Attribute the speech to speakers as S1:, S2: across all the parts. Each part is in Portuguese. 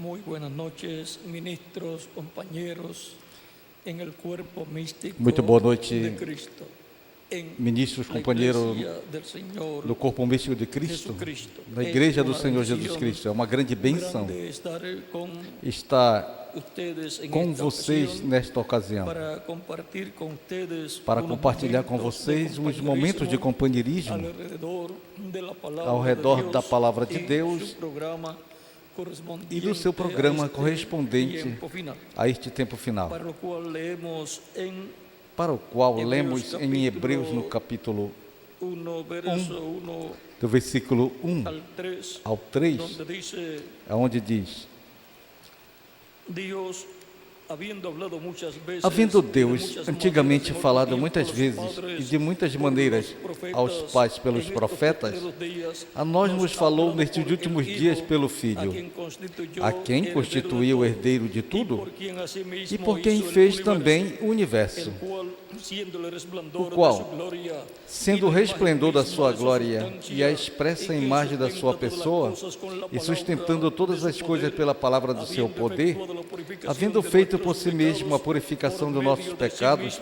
S1: Muy buenas noches, ministros, compañeros, en el cuerpo místico
S2: Muito boa noite,
S1: de Cristo, en
S2: ministros,
S1: la
S2: companheiros
S1: iglesia del Señor
S2: do corpo místico de Cristo,
S1: Jesucristo.
S2: da Igreja
S1: Es
S2: do
S1: una
S2: Senhor Jesus
S1: bendición
S2: Cristo. É uma grande bênção
S1: grande estar con
S2: estar
S1: ustedes en
S2: com
S1: esta
S2: vocês
S1: ocasión
S2: nesta ocasião,
S1: para compartir con ustedes
S2: para
S1: unos
S2: compartilhar com
S1: momentos
S2: vocês
S1: de
S2: uns momentos de companheirismo
S1: alrededor de la palabra
S2: ao redor
S1: de
S2: da
S1: Deus
S2: palavra de
S1: y
S2: Deus
S1: su programa
S2: e do seu programa
S1: a este
S2: correspondente
S1: tiempo final,
S2: a este tempo final,
S1: para lo cual leemos en
S2: para o qual
S1: Hebreus
S2: lemos em Hebreus no capítulo
S1: 1, verso 1
S2: do versículo 1
S1: al 3,
S2: ao 3,
S1: donde dice:
S2: onde diz:
S1: Dios,
S2: havendo Deus antigamente falado muitas vezes e de muitas maneiras aos pais pelos profetas, a nós nos falou nestes últimos dias pelo Filho, a quem constituiu o herdeiro de tudo e por quem fez também o universo, o qual, sendo o resplendor da sua glória e a expressa imagem da sua pessoa, e sustentando todas as coisas pela palavra do seu poder, havendo feito por si mesmo a purificação dos nossos pecados,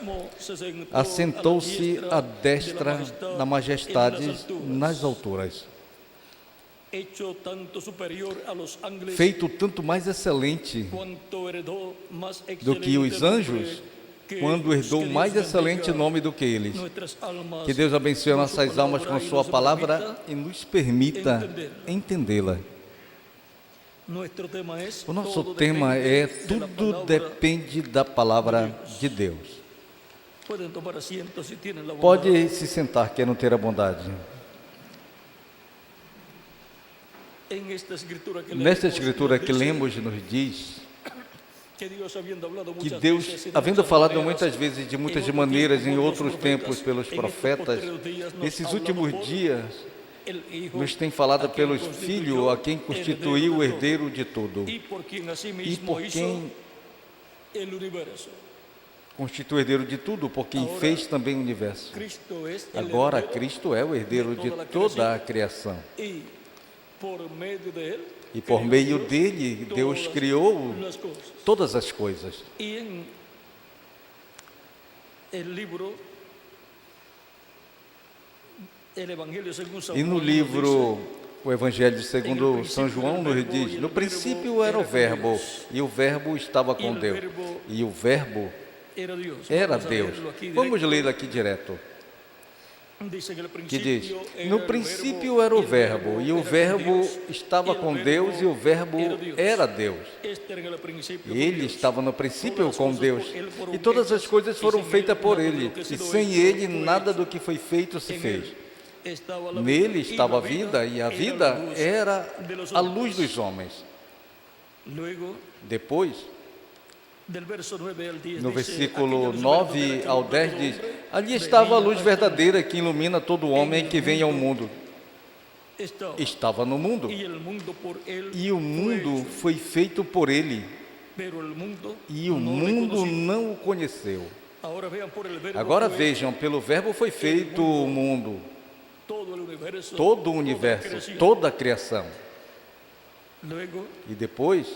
S2: assentou-se à destra da majestade nas alturas, feito tanto mais excelente do que os anjos, quando herdou mais excelente nome do que eles. Que Deus abençoe nossas almas com sua palavra e nos permita entendê-la. O nosso tema é tudo depende da palavra de Deus. Pode se sentar, quem não ter a bondade. Nesta escritura que lemos nos diz que Deus, havendo falado muitas vezes de muitas maneiras em outros tempos pelos profetas, nesses últimos dias nos tem falado pelo Filho, a quem constituiu o herdeiro de tudo e por quem constitui o herdeiro de tudo, por quem fez também o universo. Agora Cristo é o herdeiro de toda a criação e por meio dele Deus criou todas as coisas. E no livro O Evangelho segundo São João nos diz: no princípio era o Verbo, e o Verbo estava com Deus, e o Verbo era Deus. Vamos ler aqui direto. Que diz: no princípio era o Verbo, e o Verbo estava com Deus, e o Verbo era Deus. Ele estava no princípio com Deus, e todas as coisas foram feitas por Ele, e sem Ele nada do que foi feito se fez. Nele estava a vida, e a vida era a luz dos homens. Depois, no versículo 9 ao 10 diz: ali estava a luz verdadeira que ilumina todo homem que vem ao mundo. Estava no mundo, e o mundo foi feito por ele, e o mundo não o conheceu. Agora vejam, pelo Verbo foi feito o mundo, todo o universo, toda a criação. E depois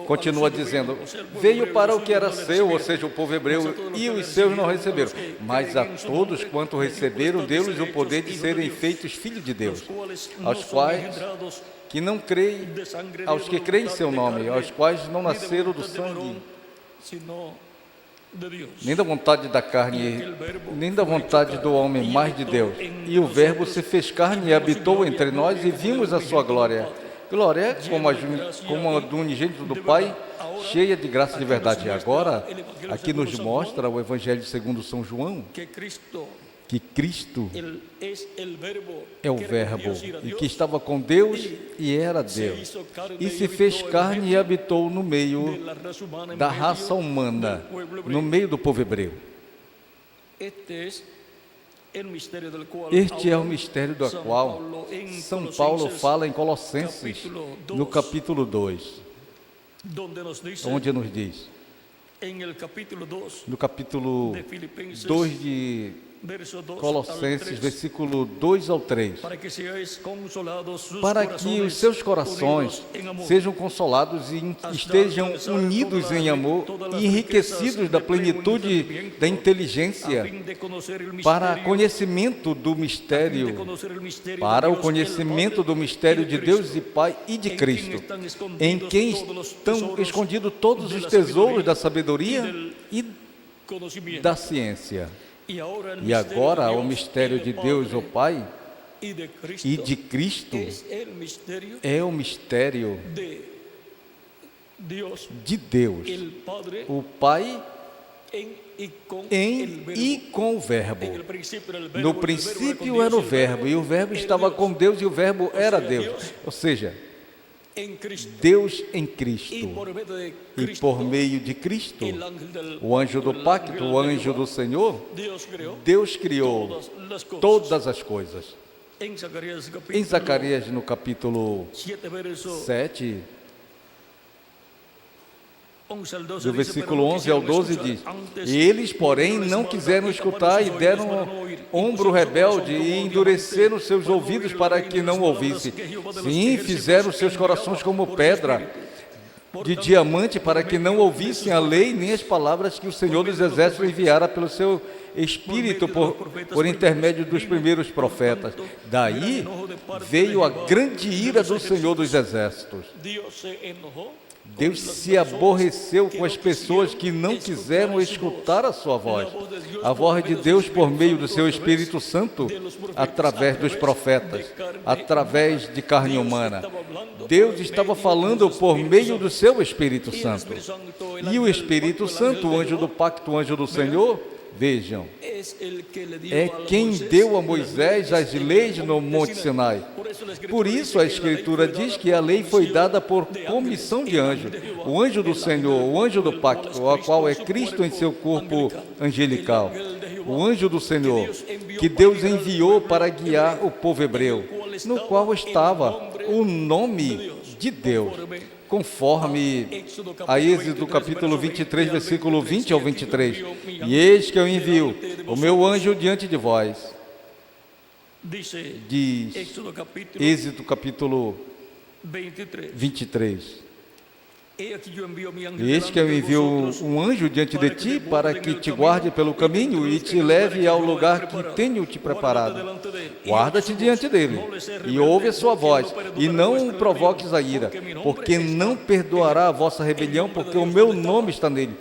S2: continua dizendo: veio para o que era seu, ou seja, o povo hebreu, e os seus não receberam. Mas a todos quanto receberam, deu-lhes o poder de serem feitos filhos de Deus, aos quais que não creem, aos que creem em seu nome, aos quais não nasceram do sangue, nem da vontade da carne, nem da vontade do homem, mas de Deus. E o Verbo se fez carne e habitou entre nós, e vimos a sua glória. Glória como a do unigênito do Pai, cheia de graça e de verdade. E agora, aqui nos mostra o Evangelho segundo São João, que Cristo é o Verbo, e que estava com Deus e era Deus, e se fez carne e habitou no meio da raça humana, no meio do povo hebreu. Este é o mistério do qual São Paulo fala em Colossenses, no capítulo 2, onde nos diz, no capítulo 2 de
S1: verso 2 al
S2: Colossenses,
S1: 3,
S2: versículo 2 ao 3.
S1: para que seáis consolados sus
S2: Para que os seus corações
S1: unidos en amor,
S2: sejam consolados e estejam unidos em amor e enriquecidos da plenitude da
S1: a
S2: inteligência
S1: fin de conocer el
S2: para
S1: misterio,
S2: conhecimento do
S1: a fin de
S2: mistério,
S1: conocer el misterio
S2: para
S1: de
S2: o
S1: Dios,
S2: conhecimento
S1: el
S2: do
S1: Padre
S2: mistério
S1: y
S2: de
S1: Cristo,
S2: Deus e Pai e de
S1: en
S2: Cristo,
S1: quien están escondidos
S2: em quem
S1: todos los
S2: estão
S1: tesoros
S2: escondidos todos
S1: de
S2: os
S1: la
S2: tesouros da
S1: sabiduría
S2: sabedoria e
S1: conocimiento.
S2: da ciência.
S1: Y ahora el
S2: E agora
S1: misterio
S2: o mistério
S1: del
S2: de Deus, o
S1: Padre
S2: Pai,
S1: y de Cristo
S2: e de Cristo
S1: es el misterio
S2: é o mistério
S1: de Dios,
S2: de Deus,
S1: el Padre,
S2: o Pai
S1: en y con
S2: em
S1: el Verbo.
S2: e com o Verbo.
S1: En el principio era el Verbo,
S2: No
S1: y el Verbo
S2: princípio
S1: con
S2: era o
S1: Dios,
S2: Verbo, e o Verbo
S1: era
S2: estava
S1: Dios.
S2: com Deus, e o Verbo era Deus. Ou seja,
S1: En Cristo.
S2: Deus em
S1: Y
S2: Cristo.
S1: por medio de
S2: E
S1: Cristo,
S2: por meio de Cristo,
S1: el ángel del
S2: o anjo do
S1: el
S2: pacto,
S1: ángel
S2: o
S1: de
S2: anjo
S1: Jehová,
S2: do Senhor,
S1: Dios creó
S2: Deus criou
S1: todas las cosas.
S2: todas as coisas.
S1: En Zacarías
S2: Em
S1: capítulo
S2: Zacarias, no capítulo
S1: 7, verso
S2: 7,
S1: 11 al 12,
S2: do
S1: dice,
S2: versículo
S1: "Pero no
S2: 11 ao
S1: quisieron
S2: 12
S1: escuchar
S2: diz:
S1: antes,
S2: Eles, porém,
S1: dieron
S2: não
S1: espalda
S2: quiseram
S1: y
S2: escutar
S1: taparon
S2: e
S1: sus oídos
S2: deram
S1: para no oír, y
S2: ombro
S1: pusieron su
S2: rebelde
S1: corazón
S2: e
S1: como
S2: endureceram
S1: diamante
S2: seus
S1: para no
S2: ouvidos
S1: oír
S2: para
S1: el
S2: que
S1: reino de
S2: não
S1: las palabras
S2: ouvissem.
S1: que Jehová de los
S2: Sim,
S1: ejércitos
S2: fizeram seus
S1: enviaba
S2: corações como
S1: por su
S2: pedra
S1: espíritu. Por
S2: de
S1: tanto,
S2: diamante para
S1: por
S2: que não
S1: medio de
S2: ouvissem
S1: sus
S2: a lei nem as palavras que o Senhor dos Exércitos enviara pelo seu Espírito por intermédio dos primeiros profetas. Daí veio a grande ira do Senhor dos Exércitos.
S1: Dios se enojó
S2: Deus se aborreceu com as pessoas que não quiseram escutar a sua voz, a voz de Deus por meio do seu Espírito Santo, através dos profetas, através de carne humana. Deus estava falando por meio do seu Espírito Santo. E o Espírito Santo, o anjo do pacto, o anjo do Senhor, vejam, é quem deu a Moisés as leis no Monte Sinai. Por isso a Escritura diz que a lei foi dada por comissão de anjo. O anjo do Senhor, o anjo do pacto, a qual é Cristo em seu corpo angelical. O anjo do Senhor, que Deus enviou para guiar o povo hebreu, no qual estava o nome de Deus, conforme a Êxodo capítulo 23, versículo 20 ao 23. E eis que eu envio o meu anjo diante de vós. Diz Êxodo capítulo 23. Eis que eu envio um anjo diante de ti para que te guarde pelo caminho e te leve ao lugar que tenho te preparado. Guarda-te diante dele e ouve a sua voz e não provoques a ira, porque não perdoará a vossa rebelião, porque o meu nome está nele.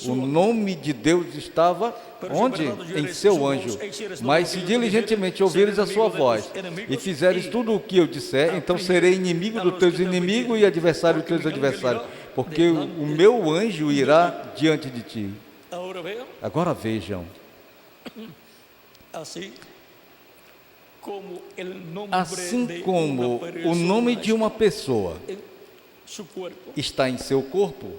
S2: O nome de Deus estava onde? Em seu anjo. Mas se diligentemente ouvires a sua voz e fizeres tudo o que eu disser, então serei inimigo dos teus inimigos e adversário dos teus adversários, porque o meu anjo irá diante de ti. Agora vejam, assim como o nome de uma pessoa está em seu corpo,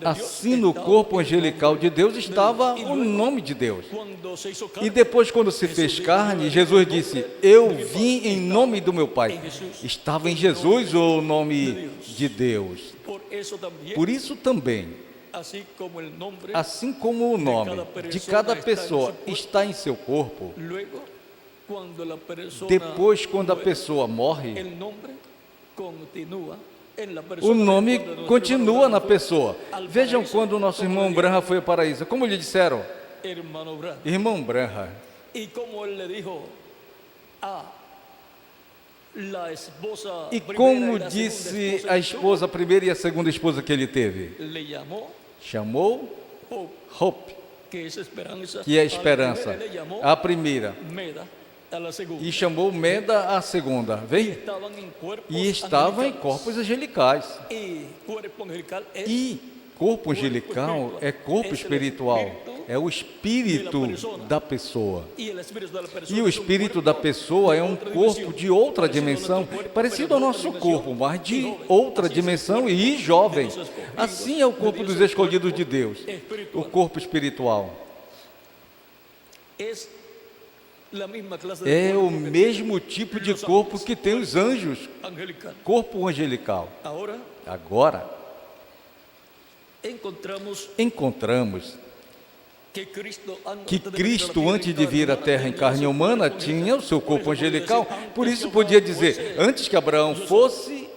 S2: assim no corpo angelical de Deus estava o nome de Deus. E depois, quando se fez carne, Jesus disse: eu vim em nome do meu Pai. Estava em Jesus o nome de Deus. Por isso também, assim como o nome de cada pessoa está em seu corpo, depois, quando a pessoa morre, o nome continua na pessoa. Vejam quando o nosso irmão Branham foi ao paraíso. Como lhe disseram? Irmão Branham. E como disse a esposa, a primeira e a segunda esposa que ele teve? Chamou Hope, que é a esperança. A primeira. E chamou Meda a segunda, vem? E estavam em corpos angelicais. E corpo angelical é corpo espiritual, é o espírito da pessoa. E o espírito da pessoa é um corpo de outra dimensão, parecido ao nosso corpo, mas de outra dimensão e jovem. Assim é o corpo dos escolhidos de Deus, o corpo espiritual. É o mesmo tipo de corpo que tem os anjos, corpo angelical. Agora, encontramos que Cristo, antes de vir à terra em carne humana, tinha o seu corpo angelical. Por isso podia dizer, antes que Abraão fosse,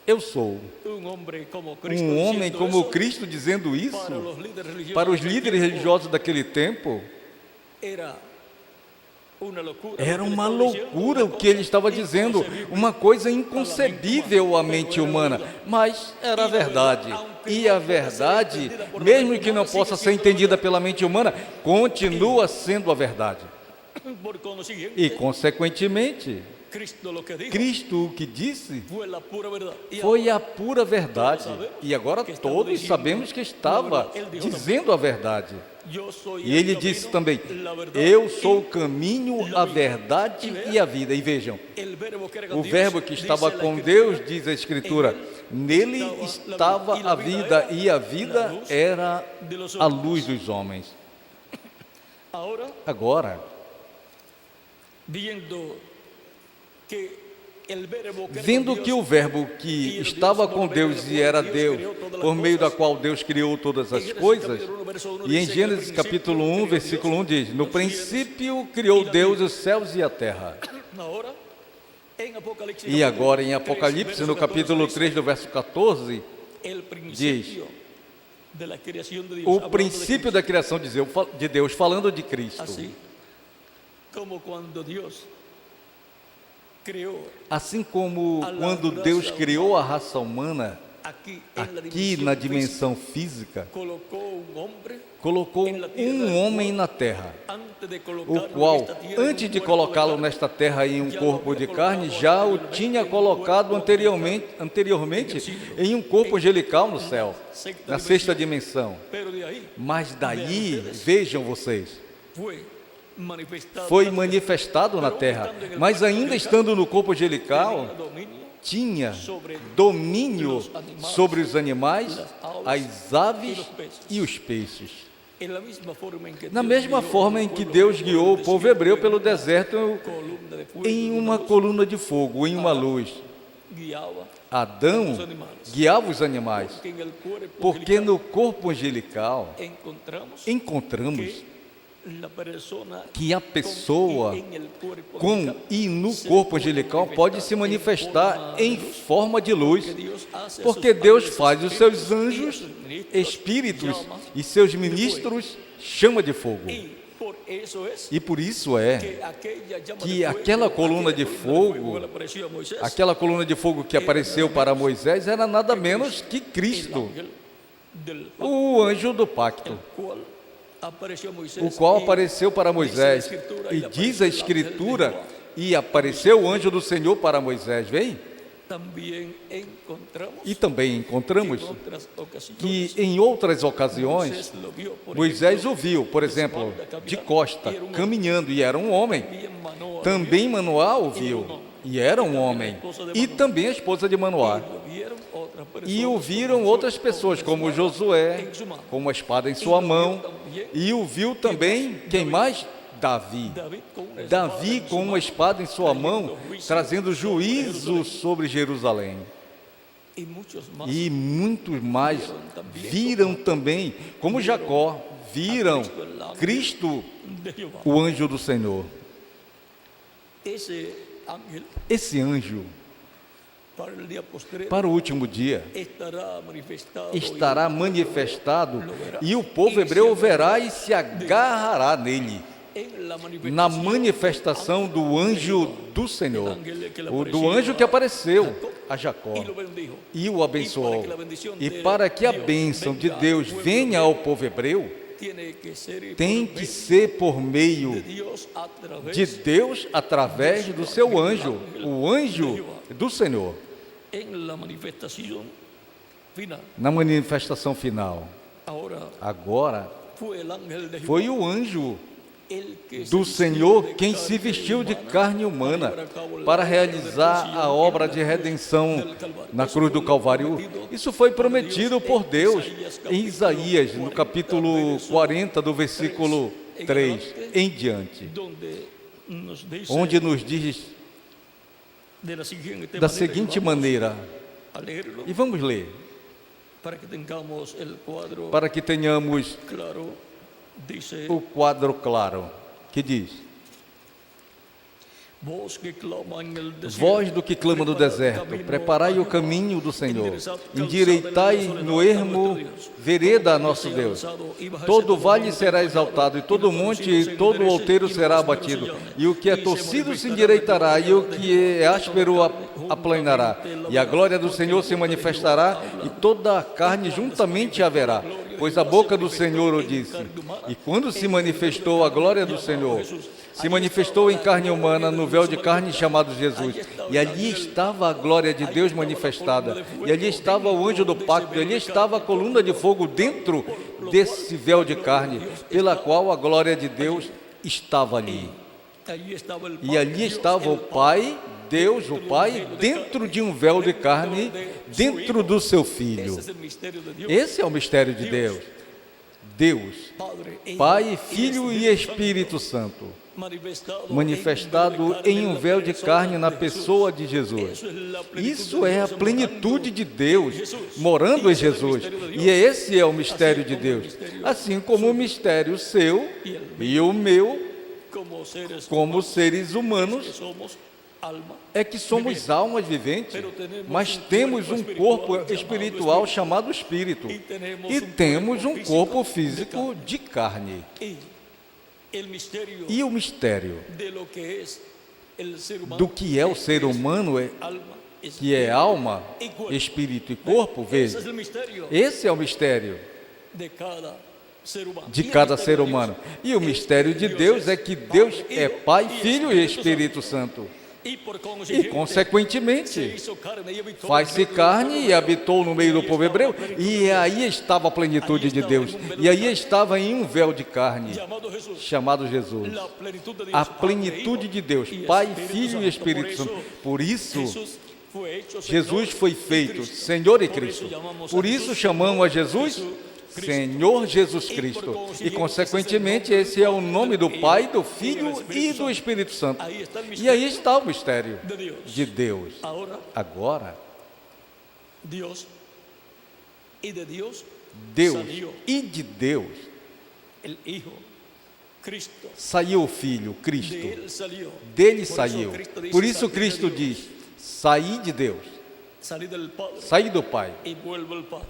S2: eu sou. Um homem como Cristo dizendo isso, para os líderes religiosos daquele tempo, era uma loucura o que ele estava dizendo, uma coisa inconcebível à mente humana, mas era a verdade. E a verdade, mesmo que não possa ser entendida pela mente humana, continua sendo a verdade. E, consequentemente, Cristo o que disse foi a pura verdade. E agora todos sabemos que estava dizendo a verdade. E ele disse também, eu sou o caminho, a verdade e a vida. E vejam, o verbo que estava com Deus, diz a Escritura, nele estava a vida, e a vida era a luz dos homens. Agora, vendo que o verbo que estava com Deus e era Deus, por meio da qual Deus criou todas as coisas, e em Gênesis capítulo 1, versículo 1 diz, no princípio criou Deus os céus e a terra. E agora em Apocalipse, no capítulo 3, do verso 14, diz, o princípio da criação de Deus, falando de Cristo. Assim como quando Deus criou a raça humana, aqui na dimensão física, colocou um homem na terra, o qual, antes de colocá-lo nesta terra em um corpo de carne, já o tinha colocado anteriormente em um corpo angelical no céu, na sexta dimensão. Mas daí, vejam vocês, foi manifestado na terra, mas ainda estando no corpo angelical, tinha domínio sobre os animais, as aves e os peixes. Na mesma forma em que Deus guiou o povo hebreu pelo deserto em uma coluna de fogo, em uma luz, Adão guiava os animais, porque no corpo angelical encontramos que a pessoa no corpo angelical pode se manifestar em forma de luz, porque Deus faz os seus anjos espíritos e seus ministros chama de fogo. E por isso é que aquela coluna de fogo que apareceu para Moisés era nada menos que Cristo, o anjo do pacto, o qual apareceu para Moisés, e diz a Escritura, e apareceu o anjo do Senhor para Moisés, vem? E também encontramos que em outras ocasiões, Moisés o viu, por exemplo, de costa, caminhando, e era um homem. Também Manoá o viu, e era um homem, e também a esposa de Manoá. E o viram outras pessoas, como Josué, com uma espada em sua mão, e o viu também, quem mais? Davi com uma espada em sua mão, trazendo juízo sobre Jerusalém. E muitos mais viram também, como Jacó, viram Cristo, o anjo do Senhor. Esse anjo, para o último dia, estará manifestado, e o povo hebreu o verá e se agarrará nele, na manifestação do anjo do Senhor, do anjo que apareceu a Jacó e o abençoou. E para que a bênção de Deus venha ao povo hebreu, tem que ser por meio de Deus, através do seu anjo, o anjo do Senhor. Na manifestação final, agora, foi o anjo do Senhor quem se vestiu de carne humana para realizar a obra de redenção na cruz do Calvário. Isso foi prometido por Deus em Isaías, no capítulo 40, do versículo 3 em diante, onde nos diz da seguinte maneira, e vamos ler, para que tenhamos
S1: dice:
S2: o quadro claro, que diz:
S1: voz que clama en el desierto,
S2: voz do que clama no deserto, preparai o caminho do Senhor, endireitai no ermo vereda a nosso Deus. Todo vale será exaltado, e todo monte e todo outeiro será abatido, e o que é torcido se endireitará, e o que é áspero aplanará, e a glória do Senhor se manifestará, e toda a carne juntamente haverá, pois a boca do Senhor o disse. E quando se manifestou a glória do Senhor, se manifestou em carne humana, no véu de carne chamado Jesus. E ali estava a glória de Deus manifestada. E ali estava o anjo do pacto. E ali estava a coluna de fogo dentro desse véu de carne, pela qual a glória de Deus estava ali. E ali estava o Pai, Deus, o Pai, dentro de um véu de carne, dentro do seu Filho. Esse é o mistério de Deus. Deus, Pai, Filho e Espírito Santo, manifestado em um véu de carne na pessoa de Jesus. Isso é a plenitude de Deus morando em Jesus. E esse é o mistério de Deus. Assim como o mistério seu e o meu, como seres humanos, é que somos almas viventes, mas temos um corpo espiritual chamado Espírito, e temos um corpo físico de carne. E o mistério do que é o ser humano, que é alma, espírito e corpo, veja, esse é o mistério de cada ser humano. E o mistério de Deus é que Deus é Pai, Filho e Espírito Santo. E, consequentemente, faz-se carne e habitou no meio do povo hebreu. E aí estava a plenitude de Deus. E aí estava em um véu de carne, chamado Jesus. A plenitude de Deus, Pai, Filho e Espírito Santo. Por isso, Jesus foi feito Senhor e Cristo. Por isso chamamos a Jesus Senhor Jesus Cristo. E, consequentemente, esse é o nome do Pai, do Filho e do Espírito Santo. E aí está o mistério de Deus. Agora, Deus e de Deus saiu o Filho, Cristo. Dele saiu. Por isso Cristo diz: saí de Deus, saí do Pai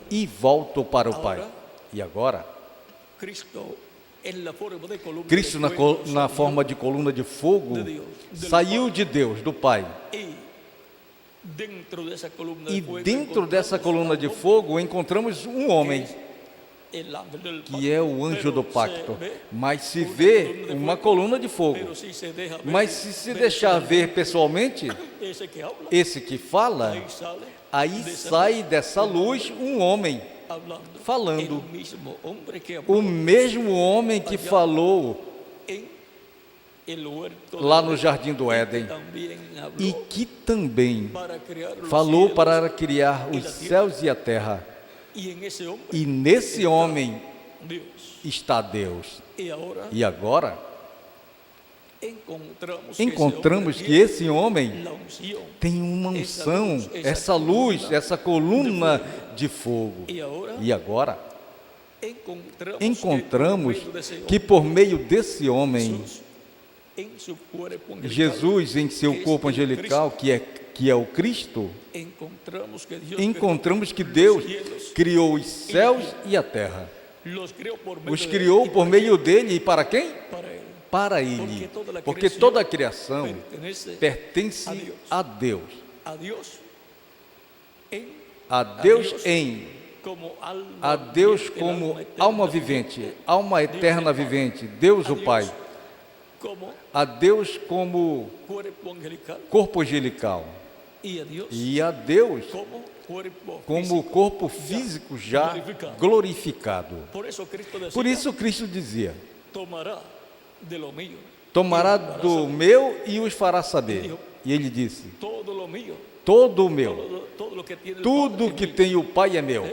S2: e volto para o Pai. E agora, Cristo na forma de coluna de fogo saiu de Deus, do Pai. E dentro dessa coluna de fogo encontramos um homem, que é o anjo do pacto. Mas se vê uma coluna de fogo. Mas se deixar ver pessoalmente, esse que fala, aí sai dessa luz um homem falando, o mesmo homem que falou lá no Jardim do Éden, e que também falou para criar os céus e a terra. E nesse homem está Deus. E agora encontramos que esse homem tem uma unção, essa luz, essa coluna de fogo. E agora encontramos que por meio desse homem, Jesus em seu corpo angelical, que é o Cristo, encontramos que Deus criou os céus e a terra. Os criou por meio dele, e para quem? Para ele, porque toda a criação pertence a Deus. A Deus como alma vivente, alma eterna vivente, Deus o Pai. A Deus como corpo angelical, e a Deus como corpo físico já glorificado. Por isso Cristo dizia: tomará do meu e os fará saber. E ele disse: todo o meu, tudo que tem o Pai é meu.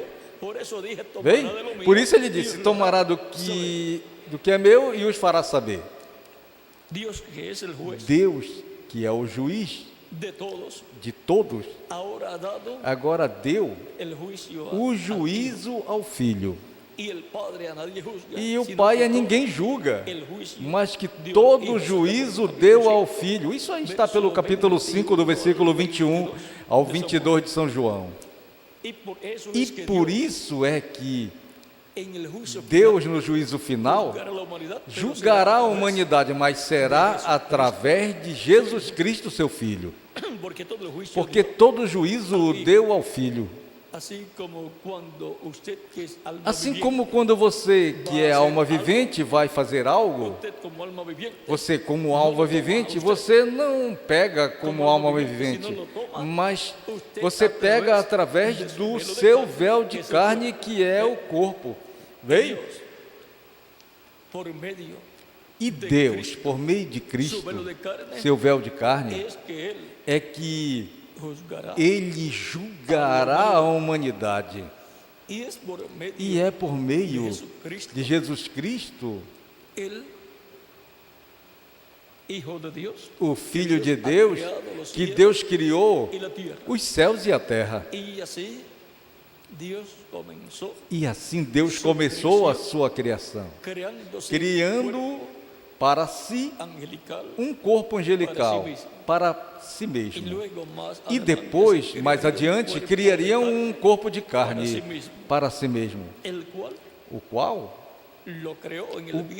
S2: Bem? Por isso ele disse: tomará do que é meu e os fará saber. Deus, que é o juiz de todos, agora deu o juízo ao Filho. E o Pai a ninguém julga, mas que todo juízo deu ao Filho. Isso aí está pelo capítulo 5, do versículo 21 ao 22 de São João. E por isso é que Deus, no juízo final, julgará a humanidade, mas será através de Jesus Cristo, seu Filho. Porque todo juízo o deu ao Filho. Assim como quando você, que é alma vivente, vai fazer algo, você como alma vivente, você não pega como alma vivente, mas você pega através do seu véu de carne, que é o corpo. Veio? E Deus, por meio de Cristo, seu véu de carne, é que Ele julgará a humanidade. E é por meio de Jesus Cristo, o Filho de Deus, que Deus criou os céus e a terra. E assim Deus começou a sua criação, criando para si um corpo angelical, para si mesmo. E depois, mais adiante, criaria um corpo de carne para si mesmo, o qual o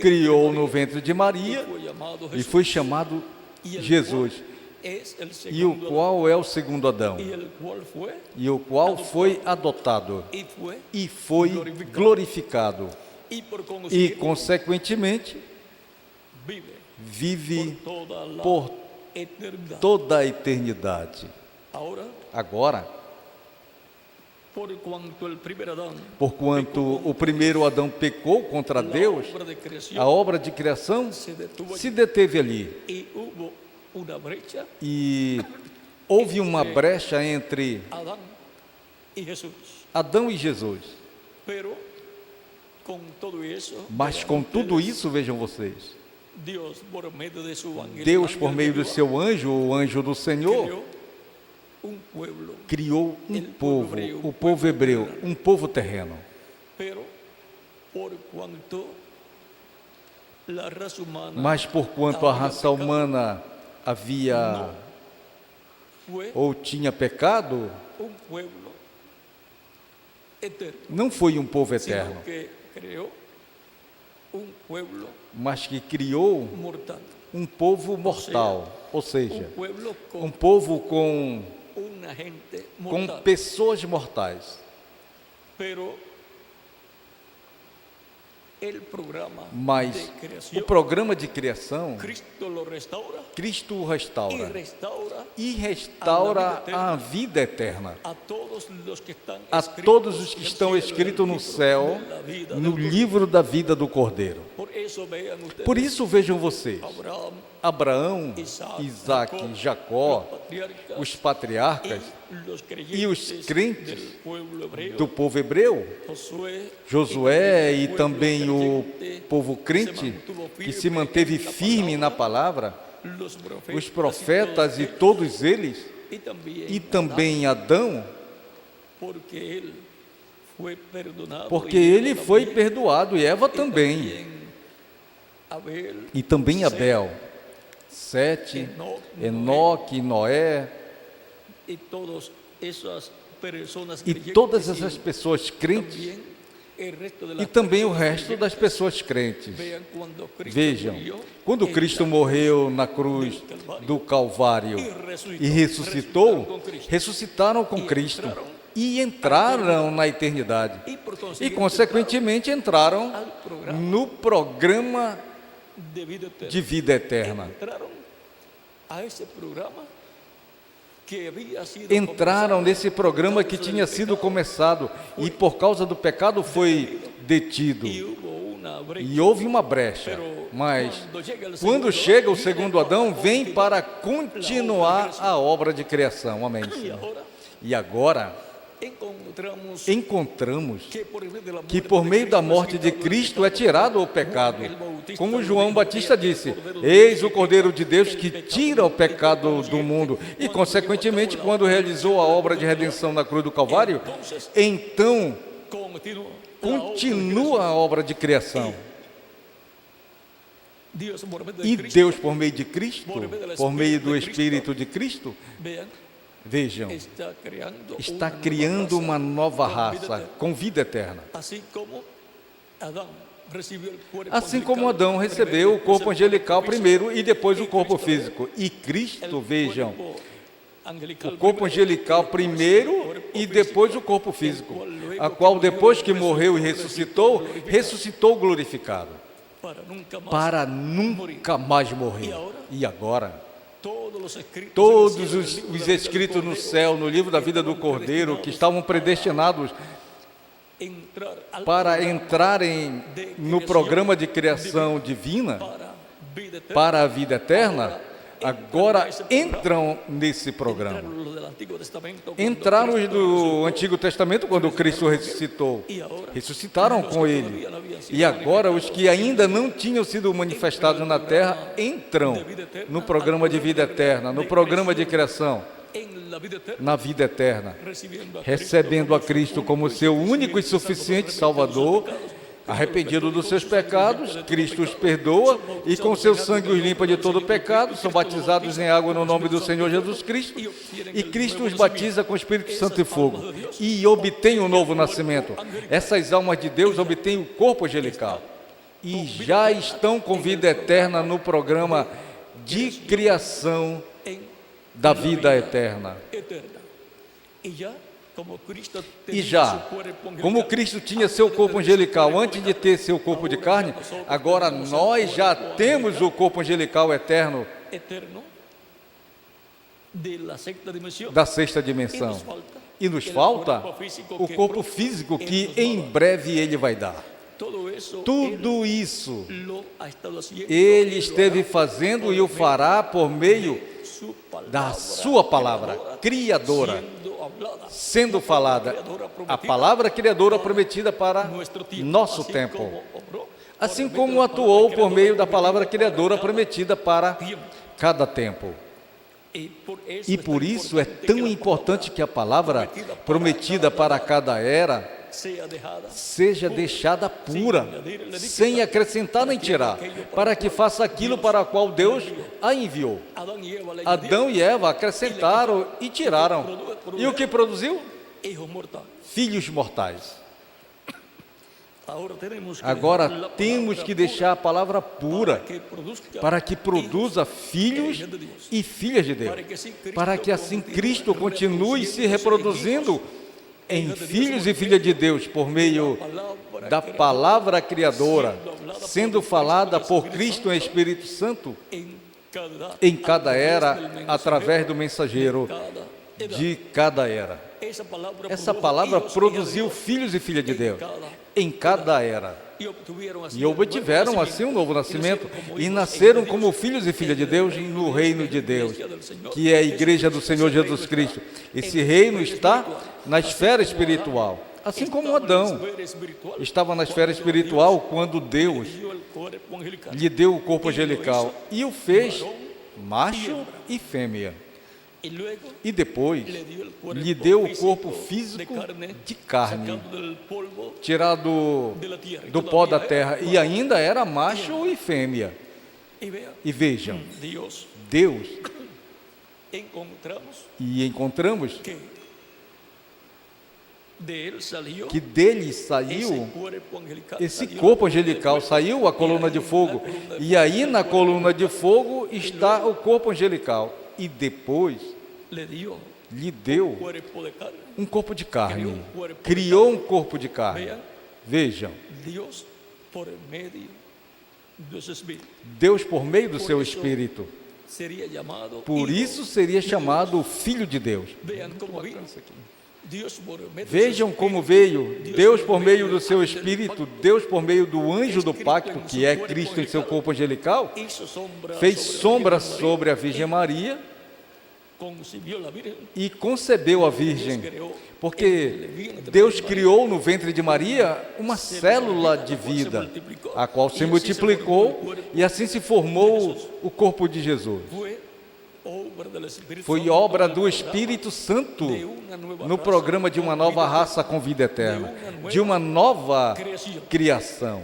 S2: criou no ventre de Maria e foi chamado Jesus, e o qual é o segundo Adão, e o qual foi adotado e foi glorificado, e consequentemente vive por toda a eternidade. Agora, porquanto o primeiro Adão pecou contra Deus, a obra de criação se deteve ali, e houve uma brecha entre Adão e Jesus. Mas com tudo isso, vejam vocês, Deus, por meio do seu anjo, o anjo do Senhor, criou um povo, o povo hebreu, um povo terreno. Mas porquanto a raça humana havia ou tinha pecado, não foi um povo eterno, mas que criou um povo mortal, ou seja, um povo com pessoas mortais. Mas o programa de criação, Cristo o restaura e restaura a vida eterna a todos os que estão escritos no céu, no livro da vida do Cordeiro. Por isso vejam vocês, Abraão, Isaque, Jacó, os patriarcas e os crentes do povo hebreu, Josué e também o povo crente que se manteve firme na palavra, os profetas e todos eles, e também Adão, porque ele foi perdoado, e Eva também, e também Abel, Sete, Enoque, Noé, e todas essas pessoas crentes, e também o resto das pessoas crentes. Vejam, quando Cristo morreu na cruz do Calvário e ressuscitou, ressuscitaram com Cristo e entraram na eternidade, e consequentemente entraram no programa de vida eterna. Entraram nesse programa que tinha sido começado e por causa do pecado foi detido, e houve uma brecha, mas quando chega o segundo Adão, vem para continuar a obra de criação. Amém, Senhor? E agora encontramos que por meio da morte de Cristo é tirado o pecado, como João Batista disse: eis o Cordeiro de Deus que tira o pecado do mundo. E consequentemente, quando realizou a obra de redenção na cruz do Calvário, então continua a obra de criação. E Deus, por meio de Cristo, por meio do Espírito de Cristo, vejam, está criando uma nova raça com vida eterna. Assim como Adão recebeu o corpo angelical primeiro e depois o corpo físico. E Cristo, vejam, o corpo angelical primeiro e depois o corpo físico, a qual depois que morreu e ressuscitou, ressuscitou glorificado, para nunca mais morrer. E agora, todos os escritos no céu, no livro da vida do Cordeiro, que estavam predestinados para entrarem no programa de criação divina, para a vida eterna, agora entram nesse programa. Entraram os do Antigo Testamento quando Cristo ressuscitou. Ressuscitaram com Ele. E agora os que ainda não tinham sido manifestados na terra entram no programa de vida eterna, no programa de criação, na vida eterna, recebendo a Cristo como seu único e suficiente Salvador. Arrependido dos seus pecados, Cristo os perdoa e com seu sangue os limpa de todo pecado, são batizados em água no nome do Senhor Jesus Cristo, e Cristo os batiza com o Espírito Santo e fogo, e obtém um novo nascimento. Essas almas de Deus obtêm o corpo angelical, e já estão com vida eterna no programa de criação da vida eterna. E já, como Cristo tinha seu corpo angelical antes de ter seu corpo de carne, agora nós já temos o corpo angelical eterno da sexta dimensão. E nos falta o corpo físico que em breve Ele vai dar. Tudo isso Ele esteve fazendo e o fará por meio da sua palavra criadora, sendo falada, a palavra criadora prometida para nosso tempo, assim como atuou por meio da palavra criadora prometida para cada tempo. E por isso é tão importante que a palavra prometida para cada era seja deixada pura, sem acrescentar nem tirar, para que faça aquilo para o qual Deus a enviou. Adão e Eva acrescentaram e tiraram. E o que produziu? Filhos mortais. Agora temos que deixar a palavra pura, para que produza filhos e filhas de Deus, para que assim Cristo continue se reproduzindo em filhos e filhas de Deus, por meio da palavra criadora, sendo falada por Cristo em Espírito Santo, em cada era, através do mensageiro de cada era. Essa palavra produziu filhos e filhas de Deus, em cada era. E obtiveram assim um novo nascimento, e nasceram como filhos e filhas de Deus no reino de Deus, que é a igreja do Senhor Jesus Cristo. Esse reino está na esfera espiritual, assim como Adão estava na esfera espiritual quando Deus lhe deu o corpo angelical e o fez macho e fêmea. E depois lhe deu o corpo físico de carne, tirado do pó da terra, e ainda era macho e fêmea. E vejam, Deus, e encontramos que dele saiu esse corpo angelical, saiu a coluna de fogo, e aí na coluna de fogo está o corpo angelical. E depois lhe deu um corpo de carne, criou um corpo de carne. Vejam, Deus por meio do seu Espírito, por isso seria chamado Filho de Deus. Vejam como veio Deus por meio do seu Espírito, Deus por meio do anjo do pacto, que é Cristo em seu corpo angelical, fez sombra sobre a Virgem Maria e concebeu a Virgem, porque Deus criou no ventre de Maria uma célula de vida, a qual se multiplicou e assim se formou o corpo de Jesus. Foi obra do Espírito Santo no programa de uma nova raça com vida eterna, de uma nova criação.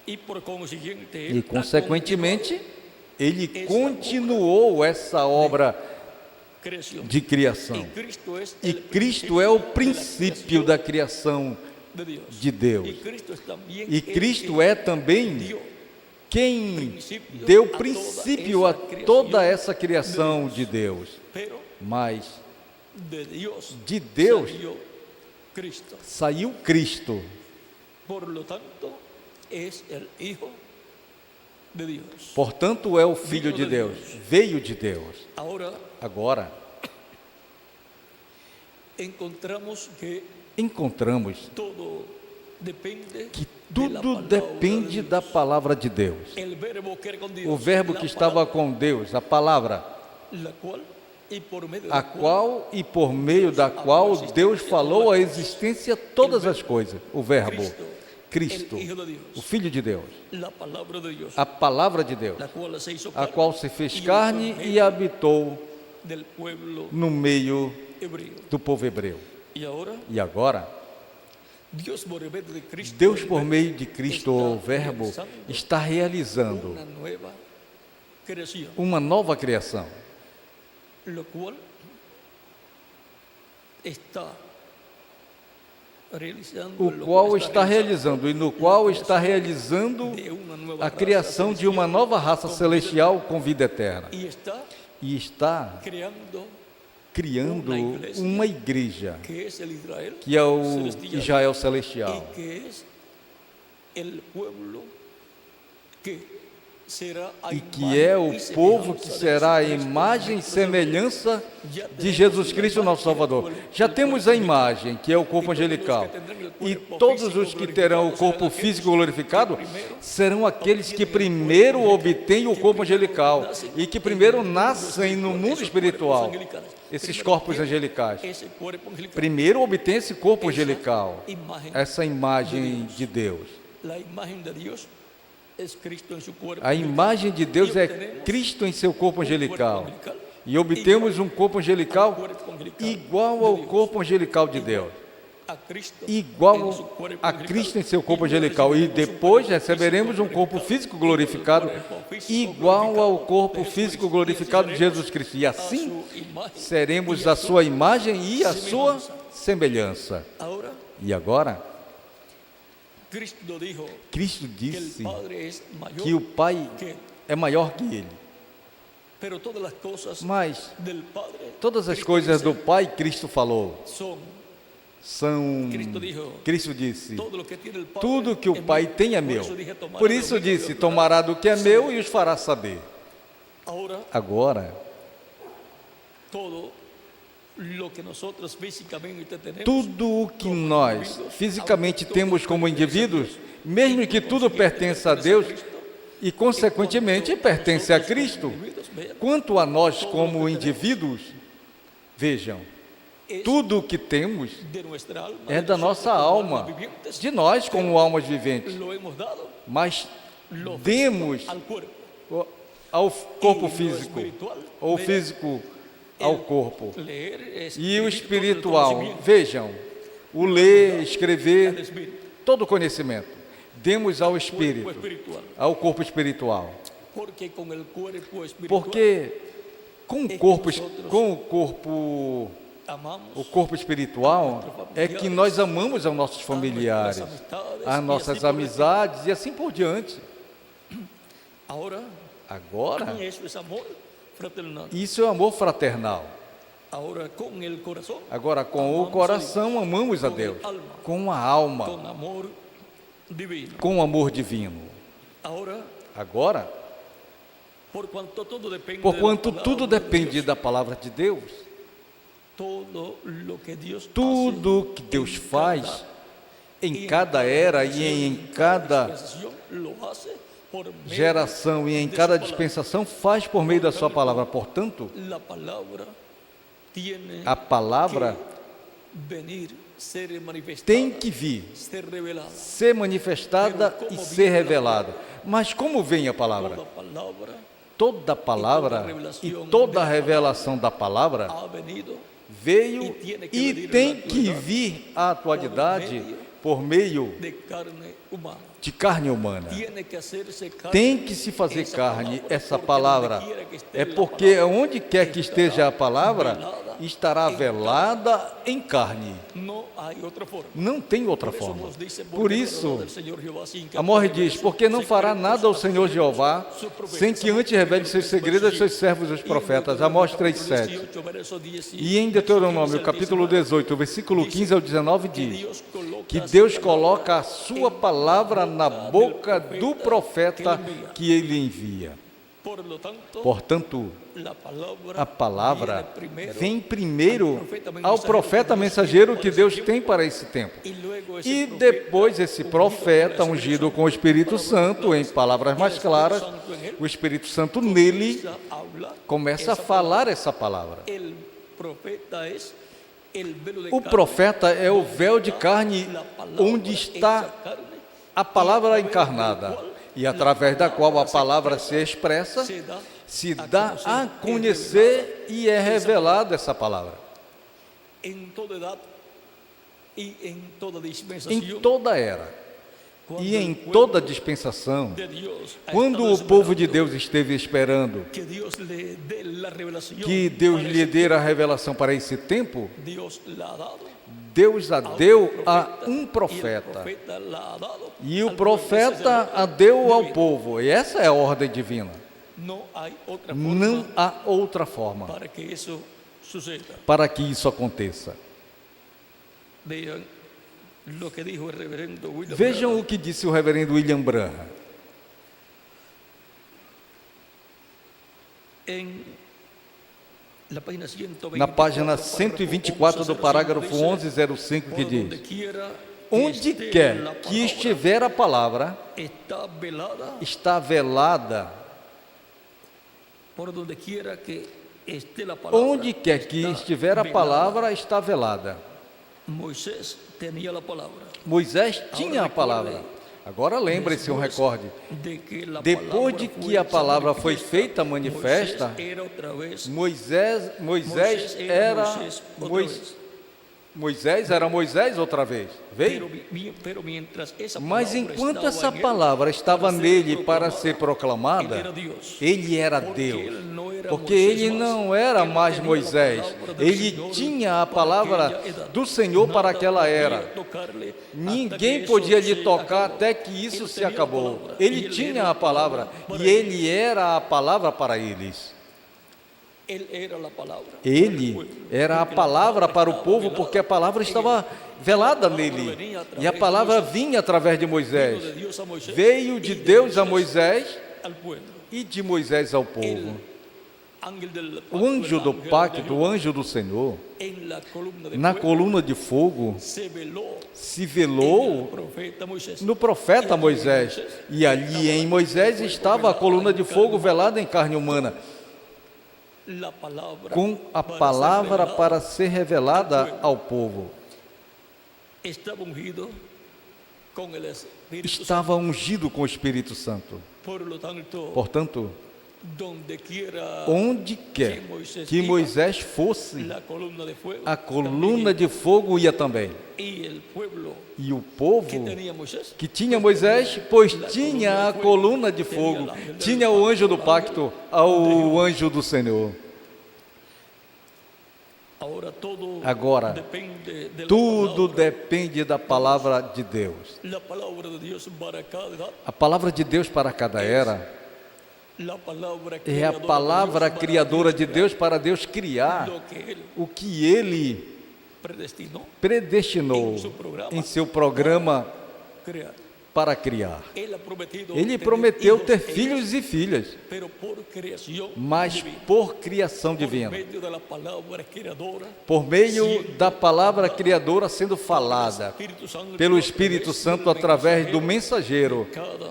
S2: E, consequentemente, ele continuou essa obra de criação. E Cristo é o princípio da criação de Deus. E Cristo é também quem deu princípio a toda essa criação de Deus. Mas de Deus saiu Cristo. Portanto, é o Filho de Deus, veio de Deus. Agora, encontramos que tudo depende da palavra de Deus. O verbo que estava com Deus, a palavra, a qual e por meio da qual Deus falou a existência todas as coisas. O verbo, Cristo, o Filho de Deus, a palavra de Deus, a qual se fez carne e habitou no meio do povo hebreu. E agora, Deus, por meio de Cristo, o Verbo, está realizando uma nova criação, o qual está realizando e no qual está realizando a criação de uma nova raça celestial com vida eterna. E está criando uma igreja, que é o Israel celestial, e que é o povo que será a imagem e semelhança de Jesus Cristo, nosso Salvador. Já temos a imagem, que é o corpo angelical, e todos os que terão o corpo físico glorificado serão aqueles que primeiro obtêm o corpo angelical e que primeiro nascem no mundo espiritual. Esses corpos angelicais primeiro obtêm esse corpo angelical, essa imagem de Deus. A imagem de Deus é Cristo em seu corpo angelical. E obtemos um corpo angelical igual ao corpo angelical de Deus. Igual a Cristo em seu corpo angelical. E depois receberemos um corpo físico glorificado igual ao corpo físico glorificado de Jesus Cristo. E assim seremos a sua imagem e a sua semelhança. E agora, Cristo disse que o Pai é maior que Ele. Mas todas as coisas do Pai, Cristo falou, são, Cristo disse, tudo que o Pai tem é meu. Por isso disse, tomará do que é meu e os fará saber. Agora, tudo o que nós fisicamente temos como indivíduos, mesmo que tudo pertença a Deus e consequentemente pertence a Cristo, quanto a nós como indivíduos, vejam, tudo o que temos é da nossa alma, de nós como almas viventes, mas demos ao corpo físico, ou físico ao corpo, e o espiritual, vejam, o ler, escrever, todo o conhecimento, demos ao espírito, ao corpo espiritual, porque com o corpo espiritual é que nós amamos aos nossos familiares, as nossas amizades e assim por diante. Agora, isso é amor fraternal. Agora, com o coração amamos a Deus, com a alma, com o amor divino. Agora, porquanto tudo depende da palavra de Deus, tudo que Deus faz em cada era e em cada geração e em cada dispensação faz por meio da sua palavra. Portanto, a palavra tem que vir, ser manifestada e ser revelada. Mas como vem a palavra? toda a palavra e toda a revelação da palavra
S1: ha venido
S2: veio e tem que vir à atualidade por meio
S1: de carne humana.
S2: de carne humana.
S1: Tiene que hacerse carne.
S2: Tem que se fazer carne essa
S1: porque
S2: palavra.
S1: donde quiera que esté
S2: É
S1: la
S2: porque
S1: palabra,
S2: onde quer que esteja a palavra, estará velada em carne.
S1: no hay otra forma.
S2: Não tem outra
S1: Por eso
S2: forma.
S1: nos dice,
S2: Por
S1: porque
S2: isso,
S1: no del Señor Jehová sin que
S2: Amós
S1: revele
S2: diz, porque não
S1: sus
S2: fará
S1: secretos
S2: nada ao
S1: a
S2: Senhor
S1: sus
S2: Jeová,
S1: sus profetas.
S2: sem que antes revele seus segredos aos seus servos, os
S1: Y en
S2: profetas.
S1: Deuteronômio,
S2: Amós
S1: capítulo
S2: 3:7.
S1: 18, verso 10,
S2: E em Deuteronômio, capítulo 18, versículo 15 ao 19, diz que Deus coloca a sua palavra na boca do profeta que ele envia.
S1: Por lo tanto,
S2: Portanto,
S1: a
S2: palavra
S1: viene
S2: vem primeiro ao profeta mensageiro que Deus tem para esse tempo. E depois esse profeta, ungido com o Espírito Santo, em palavras mais claras, o Espírito Santo nele começa a falar essa palavra. O profeta é o véu de carne onde está a palavra encarnada, e através da qual a palavra se expressa, se dá a conhecer e é revelada essa palavra.
S1: Em toda idade e em toda
S2: Em
S1: dispensação,
S2: toda era e em toda dispensação,
S1: de Deus, ha
S2: quando
S1: estado
S2: o povo de
S1: esperando
S2: Deus esteve esperando
S1: que Deus lhe dê la revelação,
S2: que Deus
S1: para
S2: lhe
S1: esse
S2: dê a revelação para esse tempo,
S1: Deus la ha dado
S2: Deus a
S1: ao
S2: deu a um
S1: e o
S2: profeta,
S1: profeta la ha dado
S2: e o
S1: al pueblo.
S2: profeta a deu ao povo, e essa é a ordem divina.
S1: Não há outra
S2: Não
S1: forma
S2: há outra forma
S1: para que isso suceda.
S2: para que isso aconteça.
S1: Vean lo que dijo el reverendo William
S2: Vejam
S1: Branham
S2: o que disse o reverendo William Branham.
S1: en la página 124,
S2: Na página 124 do parágrafo 1105, que diz: onde quer que estiver a palavra,
S1: está velada,
S2: está velada.
S1: por donde quiera que esté la palabra,
S2: Onde quer que
S1: está
S2: estiver a
S1: velada.
S2: palavra, está velada.
S1: Moisés tenía la palabra.
S2: Moisés tinha a palavra. Agora lembre-se um recorde.
S1: De que la
S2: Depois de
S1: palabra
S2: que a
S1: fue
S2: palavra foi
S1: manifiesta,
S2: feita manifesta,
S1: Moisés era outra vez,
S2: Moisés era Moisés outra vez. Veio?
S1: pero mientras esa
S2: Mas
S1: palabra
S2: enquanto
S1: estaba
S2: essa
S1: en él,
S2: palavra estava
S1: para ser
S2: nele para
S1: proclamada,
S2: ser
S1: ele
S2: proclamada,
S1: era Deus.
S2: ele era
S1: Porque
S2: Deus.
S1: ele não era
S2: Porque
S1: Moisés,
S2: ele
S1: mas
S2: não era
S1: ele
S2: mais
S1: tinha a
S2: Moisés.
S1: palavra do
S2: Ele
S1: Senhor
S2: tinha a
S1: para
S2: palavra
S1: aquela idade.
S2: do Senhor para
S1: Nada
S2: aquela
S1: podia
S2: era.
S1: tocar-lhe até
S2: Ninguém
S1: que
S2: podia
S1: isso
S2: lhe
S1: se
S2: tocar
S1: acabou.
S2: até que isso
S1: Ele
S2: se
S1: tinha a
S2: acabou.
S1: palavra,
S2: Ele
S1: e
S2: tinha
S1: era
S2: a palavra
S1: para
S2: e ele era a palavra para eles.
S1: Ele era a palavra.
S2: Ele era a palavra para o povo porque a palavra estava velada nele. E a palavra vinha através de Moisés.
S1: De Deus a Moisés,
S2: Veio de
S1: e
S2: Deus a Moisés
S1: al pueblo.
S2: e de Moisés ao povo.
S1: Ángel del pacto,
S2: O anjo
S1: el
S2: do
S1: ángel de
S2: pacto,
S1: Jehová,
S2: o anjo do Senhor,
S1: en la columna de
S2: na
S1: fuego,
S2: coluna de fogo,
S1: se veló
S2: se
S1: en el
S2: velou
S1: profeta Moisés.
S2: no profeta Moisés. E ali em Moisés estava a coluna de fogo velada em carne humana,
S1: La palabra
S2: com a
S1: para ser
S2: palavra
S1: revelada,
S2: para ser revelada ao povo.
S1: estaba ungido con el Espíritu Santo.
S2: Estava ungido com o Espírito Santo.
S1: Por lo tanto,
S2: Portanto,
S1: donde quiera
S2: onde quer que Moisés fosse,
S1: la columna de fuego,
S2: a coluna de fogo ia também.
S1: y el pueblo
S2: E o povo
S1: que tenía Moisés,
S2: que tinha Moisés, pois tinha a coluna de fogo, tinha o anjo do pacto, ao anjo do Senhor. Agora,
S1: depende de la
S2: tudo
S1: palabra.
S2: depende da palavra de Deus.
S1: La palabra de Dios para cada edad,
S2: A palavra de Deus para cada era
S1: la palabra
S2: é a
S1: creadora de
S2: palavra
S1: Dios para
S2: criadora de
S1: Dios
S2: Deus para Deus criar
S1: lo que Él
S2: o que Ele
S1: predestinó
S2: predestinou em seu programa
S1: crear.
S2: para criar.
S1: Él ha prometido
S2: Ele
S1: tener
S2: prometeu
S1: hijos
S2: ter
S1: e
S2: filhos e filhas,
S1: pero por creación
S2: mas
S1: divina,
S2: por criação
S1: por
S2: divina,
S1: medio de la palabra creadora,
S2: por meio da palavra criadora sendo falada
S1: Espíritu Santo,
S2: pelo Espírito Santo através do mensageiro
S1: cada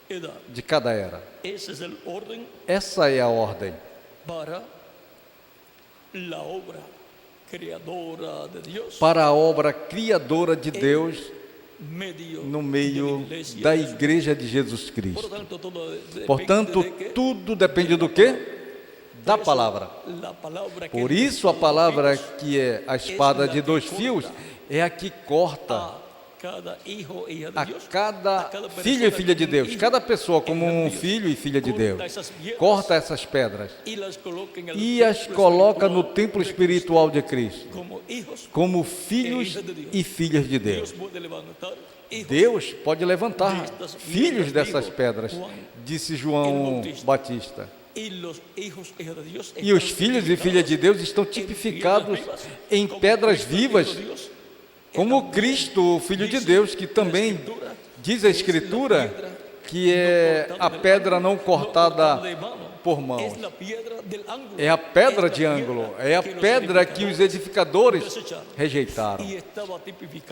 S1: edad.
S2: de cada era.
S1: Ese es el orden
S2: Essa é a ordem
S1: para la obra creadora de Dios
S2: para a obra criadora de Deus no meio da igreja de Jesus Cristo. Portanto, tudo depende do quê? Da palavra. Por isso, a palavra que é a espada de dois fios é a que corta a cada filho e filha de Deus, cada pessoa como um filho e filha de Deus, corta essas pedras e as coloca no templo espiritual de Cristo, como filhos e filhas de Deus. Deus pode levantar filhos dessas pedras, disse João Batista. E os filhos e filhas de Deus estão tipificados em pedras vivas, como Cristo, o Filho de Deus, que também diz a Escritura que é a pedra não cortada por mãos. É a pedra de ângulo, é a pedra que os edificadores rejeitaram.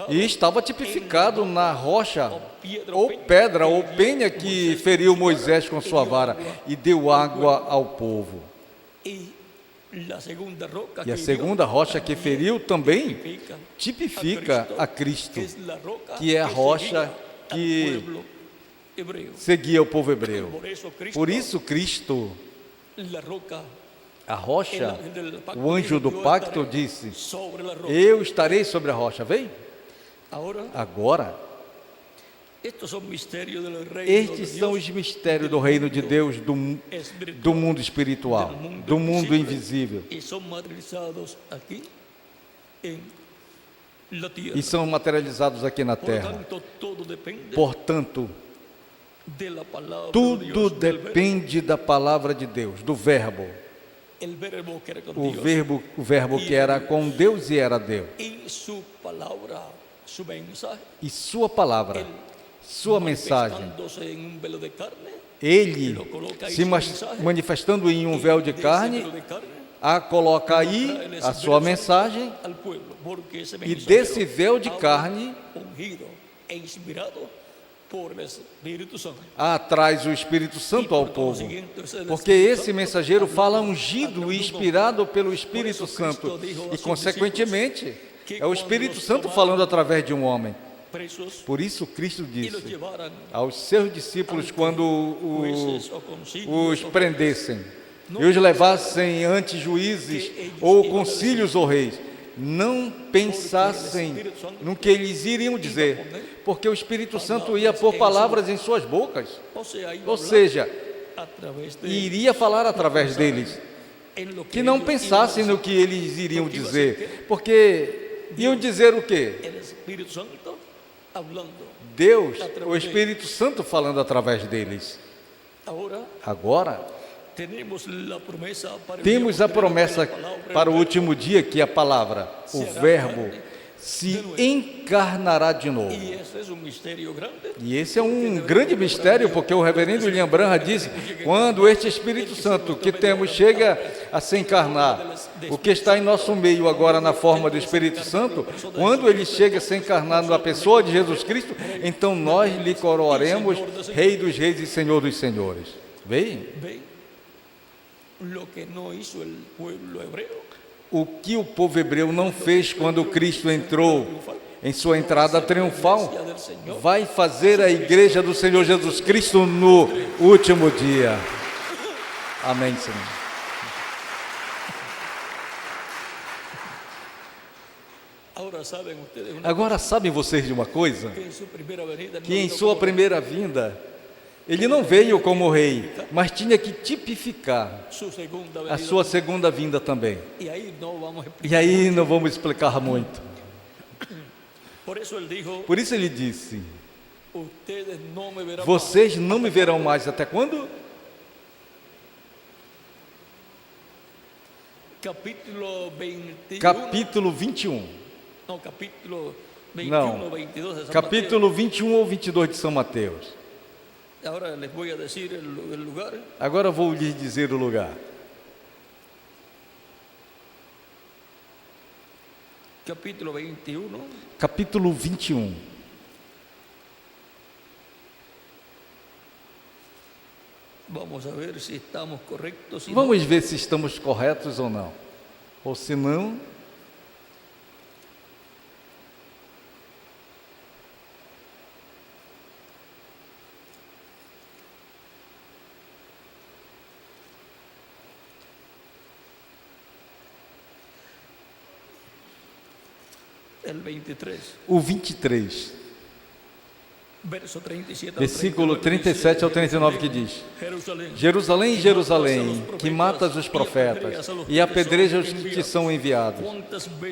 S2: E estava tipificado na rocha, ou pedra, ou penha que feriu Moisés com sua vara e deu água ao povo. E a segunda rocha que feriu também tipifica a Cristo, que é a rocha que seguia o povo hebreu. Por isso Cristo, a rocha, o anjo do pacto disse: eu estarei sobre a rocha. Vem? Agora, estes são os mistérios do reino de Deus, do mundo espiritual, do mundo invisível. E são materializados aqui na terra. Portanto, tudo depende da palavra de Deus, do verbo. O verbo que era com Deus e era Deus. E sua palavra, sua mensagem, ele se manifestando em um véu de carne, a coloca aí a sua mensagem, e desse véu de carne traz o Espírito Santo ao povo, porque esse mensageiro fala ungido e inspirado pelo Espírito Santo, e consequentemente é o Espírito Santo falando através de um homem. Por isso Cristo disse aos seus discípulos, quando os prendessem e os levassem ante juízes ou concílios ou reis, não pensassem no que eles iriam dizer, porque o Espírito Santo ia pôr palavras em suas bocas, ou seja, iria falar através deles, que não pensassem no que eles iriam dizer, porque iam dizer o quê? Deus, o Espírito Santo falando através deles. Agora, temos a promessa para o último dia, que a palavra, o verbo, se encarnará de novo. E esse é um grande mistério, porque o reverendo William Branham disse: quando este Espírito Santo que temos chega a se encarnar, o que está em nosso meio agora na forma do Espírito Santo, quando ele chega a se encarnar na pessoa de Jesus Cristo, então nós lhe coroaremos Rei dos Reis e Senhor dos Senhores. Veem? O que o povo hebreu não fez quando Cristo entrou em sua entrada triunfal, vai fazer a igreja do Senhor Jesus Cristo no último dia. Amém, Senhor. Agora sabem vocês de uma coisa? Que em sua primeira vinda, ele não veio como rei, mas tinha que tipificar a sua segunda vinda também. E aí não vamos explicar muito. Por isso ele disse: vocês não me verão mais até quando? Capítulo 21. Não, capítulo 21 ou 22 de São Mateus. Agora vou lhes dizer o lugar.
S1: Capítulo 21.
S2: Capítulo 21.
S1: Vamos ver se estamos corretos.
S2: Vamos ver se estamos corretos ou não. Ou se não,
S1: el 23,
S2: o 23,
S1: verso 37
S2: versículo 37 ao 39, que diz: Jerusalém, Jerusalém, que matas os profetas e apedrejas os que são enviados.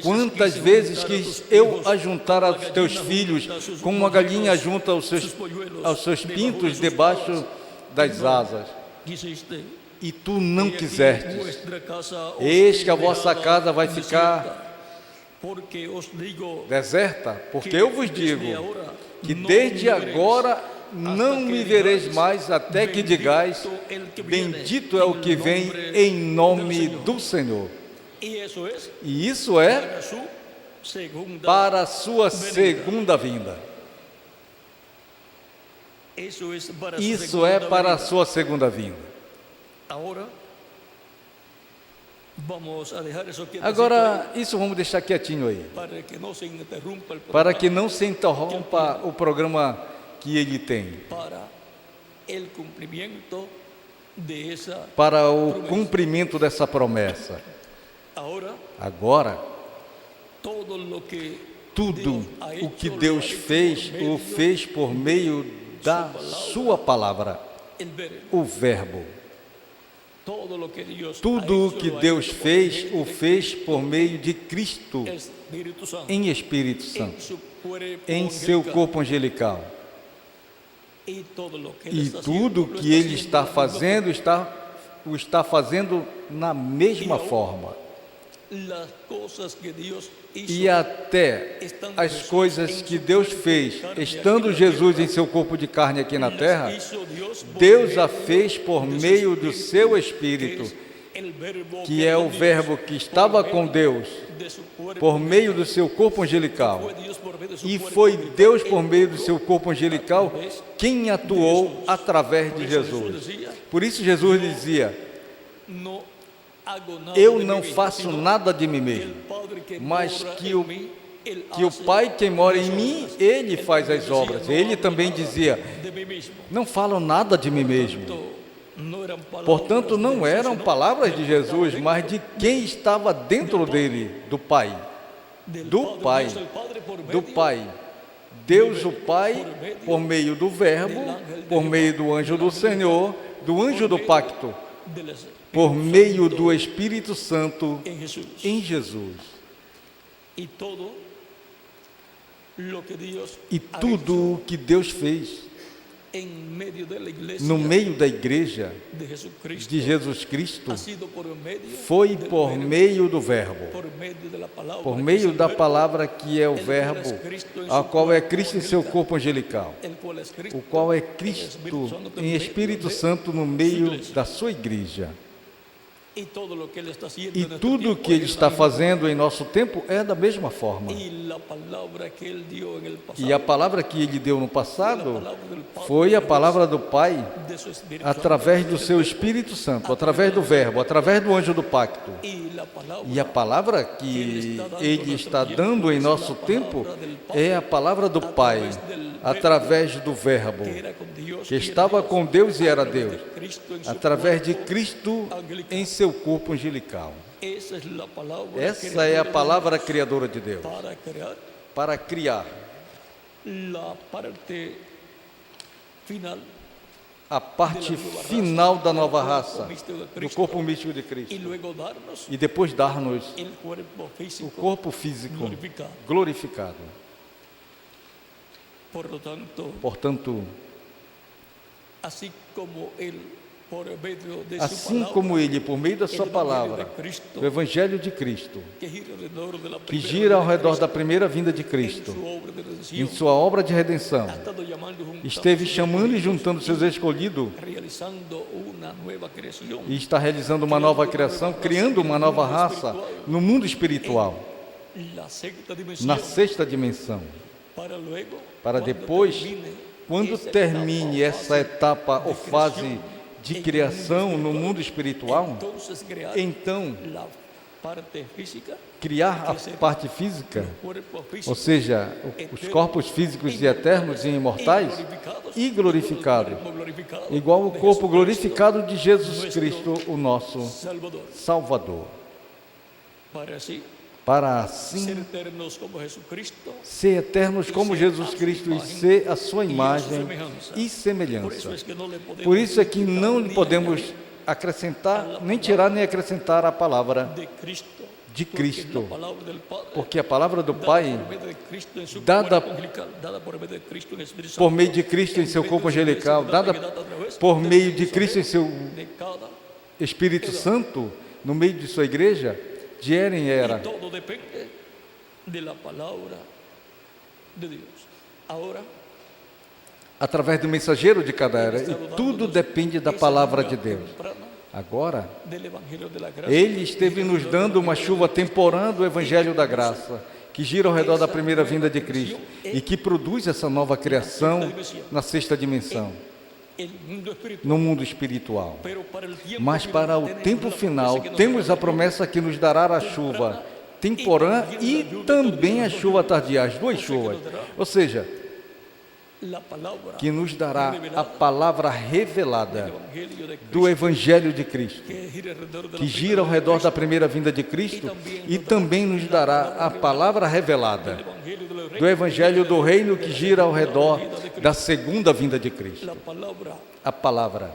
S2: Quantas vezes quis eu ajuntar aos teus filhos, como uma galinha junta aos seus pintos debaixo das asas, e tu não quisestes. Eis que a vossa casa vai ficar deserta, porque eu vos digo que desde agora não me vereis mais, até que digais: bendito é o que vem em nome do Senhor. E isso é para a sua segunda vinda. Isso é para a sua segunda vinda. Agora, isso vamos deixar quietinho aí, para que não se interrompa o programa que ele tem, para o cumprimento dessa promessa. Agora, tudo o que Deus fez, o fez por meio da sua palavra, o Verbo. Tudo o que Deus fez, o fez por meio de Cristo, em Espírito Santo, em seu corpo angelical. E tudo o que Ele está fazendo, o está fazendo na mesma forma. E até as coisas que Deus fez, estando Jesus em seu corpo de carne aqui na terra, Deus a fez por meio do seu Espírito, que é o Verbo que estava com Deus, por meio do seu corpo angelical. E foi Deus, por meio do seu corpo angelical, quem atuou através de Jesus. Por isso Jesus dizia: eu não faço nada de mim mesmo, mas que o Pai que mora em mim, Ele faz as obras. Ele também dizia: não falo nada de mim mesmo. Portanto, não eram palavras de Jesus, mas de quem estava dentro dele, do Pai. Do Pai. Do Pai. Deus o Pai, por meio do Verbo, por meio do anjo do Senhor, do anjo do pacto, por meio do Espírito Santo em Jesus. E tudo o que Deus fez no meio da igreja de Jesus Cristo foi por meio do Verbo, por meio da palavra que é o Verbo, a qual é Cristo em seu corpo angelical, o qual é Cristo em Espírito Santo no meio da sua igreja. E tudo o que Ele está fazendo em nosso tempo é da mesma forma. E a palavra que Ele deu no passado foi a palavra do Pai, através do seu Espírito Santo, através do Verbo, através do anjo do pacto. E a palavra que Ele está dando em nosso tempo é a palavra do Pai, através do Verbo, que estava com Deus e era Deus, através de Cristo em seu corpo angelical. Essa é a palavra criadora de Deus, para criar a parte final da nova raça, do corpo místico de Cristo, e depois dar-nos o corpo físico glorificado. Portanto, assim como Ele, por meio da sua palavra, o Evangelho de Cristo, que gira ao redor da primeira vinda de Cristo, em sua obra de redenção, esteve chamando e juntando seus escolhidos, e está realizando uma nova criação, criando uma nova raça no mundo espiritual, na sexta dimensão, para depois, quando termine essa etapa ou fase de criação no mundo espiritual, então criar a parte física, ou seja, os corpos físicos e eternos e imortais, e glorificados, igual o corpo glorificado de Jesus Cristo, o nosso Salvador. para
S1: ser
S2: assim
S1: eternos como Jesucristo,
S2: ser eternos como Jesus Cristo e ser a sua imagem e
S1: por eso
S2: semelhança.
S1: es que no le podemos
S2: Por isso é que
S1: quitar
S2: não
S1: ni
S2: lhe podemos
S1: añadir
S2: acrescentar, nem tirar, nem acrescentar a palavra
S1: de Cristo,
S2: de
S1: porque
S2: Cristo,
S1: la palabra del Padre,
S2: porque a palavra do
S1: dada
S2: Pai,
S1: por medio de Cristo en su
S2: dada
S1: cuerpo angelical, dada por medio de Cristo en el Espíritu
S2: por
S1: Santo,
S2: meio de Cristo em seu corpo
S1: en medio de su
S2: angelical,
S1: iglesia,
S2: dada
S1: que dada a través
S2: por
S1: del
S2: meio de
S1: Espíritu
S2: Cristo em seu
S1: de cada,
S2: Espírito Santo, no meio de sua igreja, de era em
S1: y
S2: era,
S1: todo depende de la palabra de Dios. Ahora,
S2: através do mensageiro de cada era, e tudo depende da
S1: esa
S2: palavra
S1: lluvia
S2: de Deus.
S1: temprana
S2: Agora,
S1: del Evangelio de la gracia,
S2: Ele esteve nos dando uma chuva temporã do Evangelho da Graça, que gira ao redor da primeira vinda de Cristo e que produz essa nova criação na sexta dimensão,
S1: el mundo espiritual.
S2: no mundo espiritual.
S1: Pero para el tiempo
S2: Mas
S1: final,
S2: para o
S1: tenemos
S2: tempo
S1: la
S2: final,
S1: promesa que nos
S2: temos
S1: dará
S2: a promessa que nos dará a chuva temporã e também a chuva tardia, as duas chuvas. Ou seja,
S1: la palabra
S2: que nos dará a palavra revelada
S1: Evangelio de Cristo,
S2: do Evangelho de Cristo,
S1: que gira alrededor de
S2: que
S1: la
S2: gira ao redor da primeira vinda de Cristo e também nos dará a palavra revelada
S1: Evangelio de los
S2: do
S1: reyes,
S2: Evangelho do Reino que gira ao redor da segunda vinda de Cristo.
S1: la palabra
S2: A palavra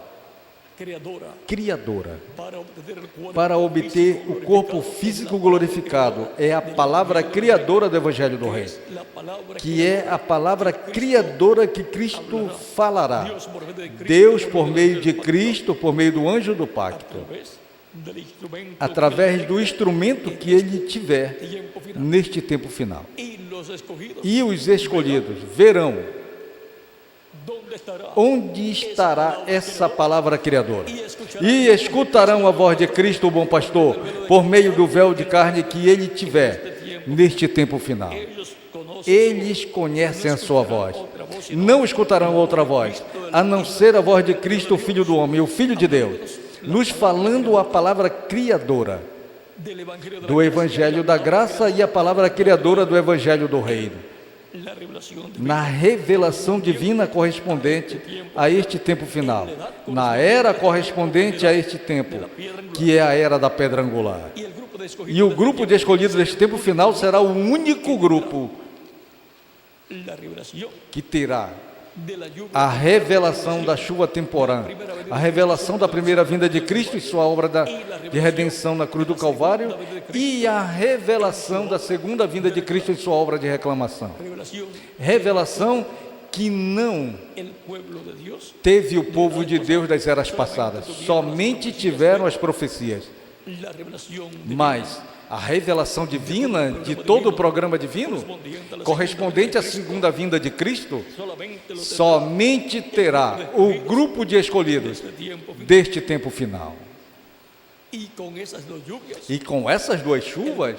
S1: creadora
S2: criadora
S1: para obtener
S2: para obter
S1: el cuerpo
S2: o corpo físico glorificado é a palavra criadora do Evangelho do Reino,
S1: la palabra
S2: que é a palavra criadora que Cristo falará.
S1: Dios por medio de Cristo,
S2: Deus, por meio de Cristo, por meio do anjo do pacto,
S1: través del instrumento
S2: através do instrumento que ele tiver
S1: tiempo final.
S2: neste tempo final.
S1: Y los escogidos,
S2: E os escolhidos verão
S1: ¿dónde estará?
S2: onde estará essa palavra criadora. E escutarão a voz de Cristo, o bom pastor, por meio do véu de carne que ele tiver neste tempo final.
S1: Ellos conocen
S2: Eles conhecem a sua voz. Não escutarão outra voz, a não ser a voz de Cristo, o Filho do Homem, o Filho de Deus, nos falando a palavra criadora
S1: del Evangelio de
S2: do Evangelho da Graça e a palavra criadora do Evangelho do Reino,
S1: la revelación de
S2: na revelação divina correspondente a este tempo final, na era correspondente a este tempo, que é a era da pedra angular.
S1: y el grupo de escogidos
S2: E o grupo de escolhidos deste tempo final será o único grupo
S1: la revelación
S2: que terá
S1: de la lluvia
S2: a revelação da chuva temporã, a revelação da primeira vinda de Cristo e sua obra de redenção na cruz do Calvário e a revelação da segunda vinda de Cristo e sua obra de reclamação.
S1: revelación
S2: Revelação que não
S1: el pueblo de Dios,
S2: teve o povo de Deus das eras passadas, somente tiveram as profecias,
S1: la revelación de
S2: mas a revelação divina de todo o programa divino, correspondente à segunda vinda de Cristo,
S1: solamente los
S2: somente terá o grupo de escolhidos
S1: de tiempo final.
S2: deste tempo final.
S1: Y con esas dos lluvias
S2: E com essas duas chuvas,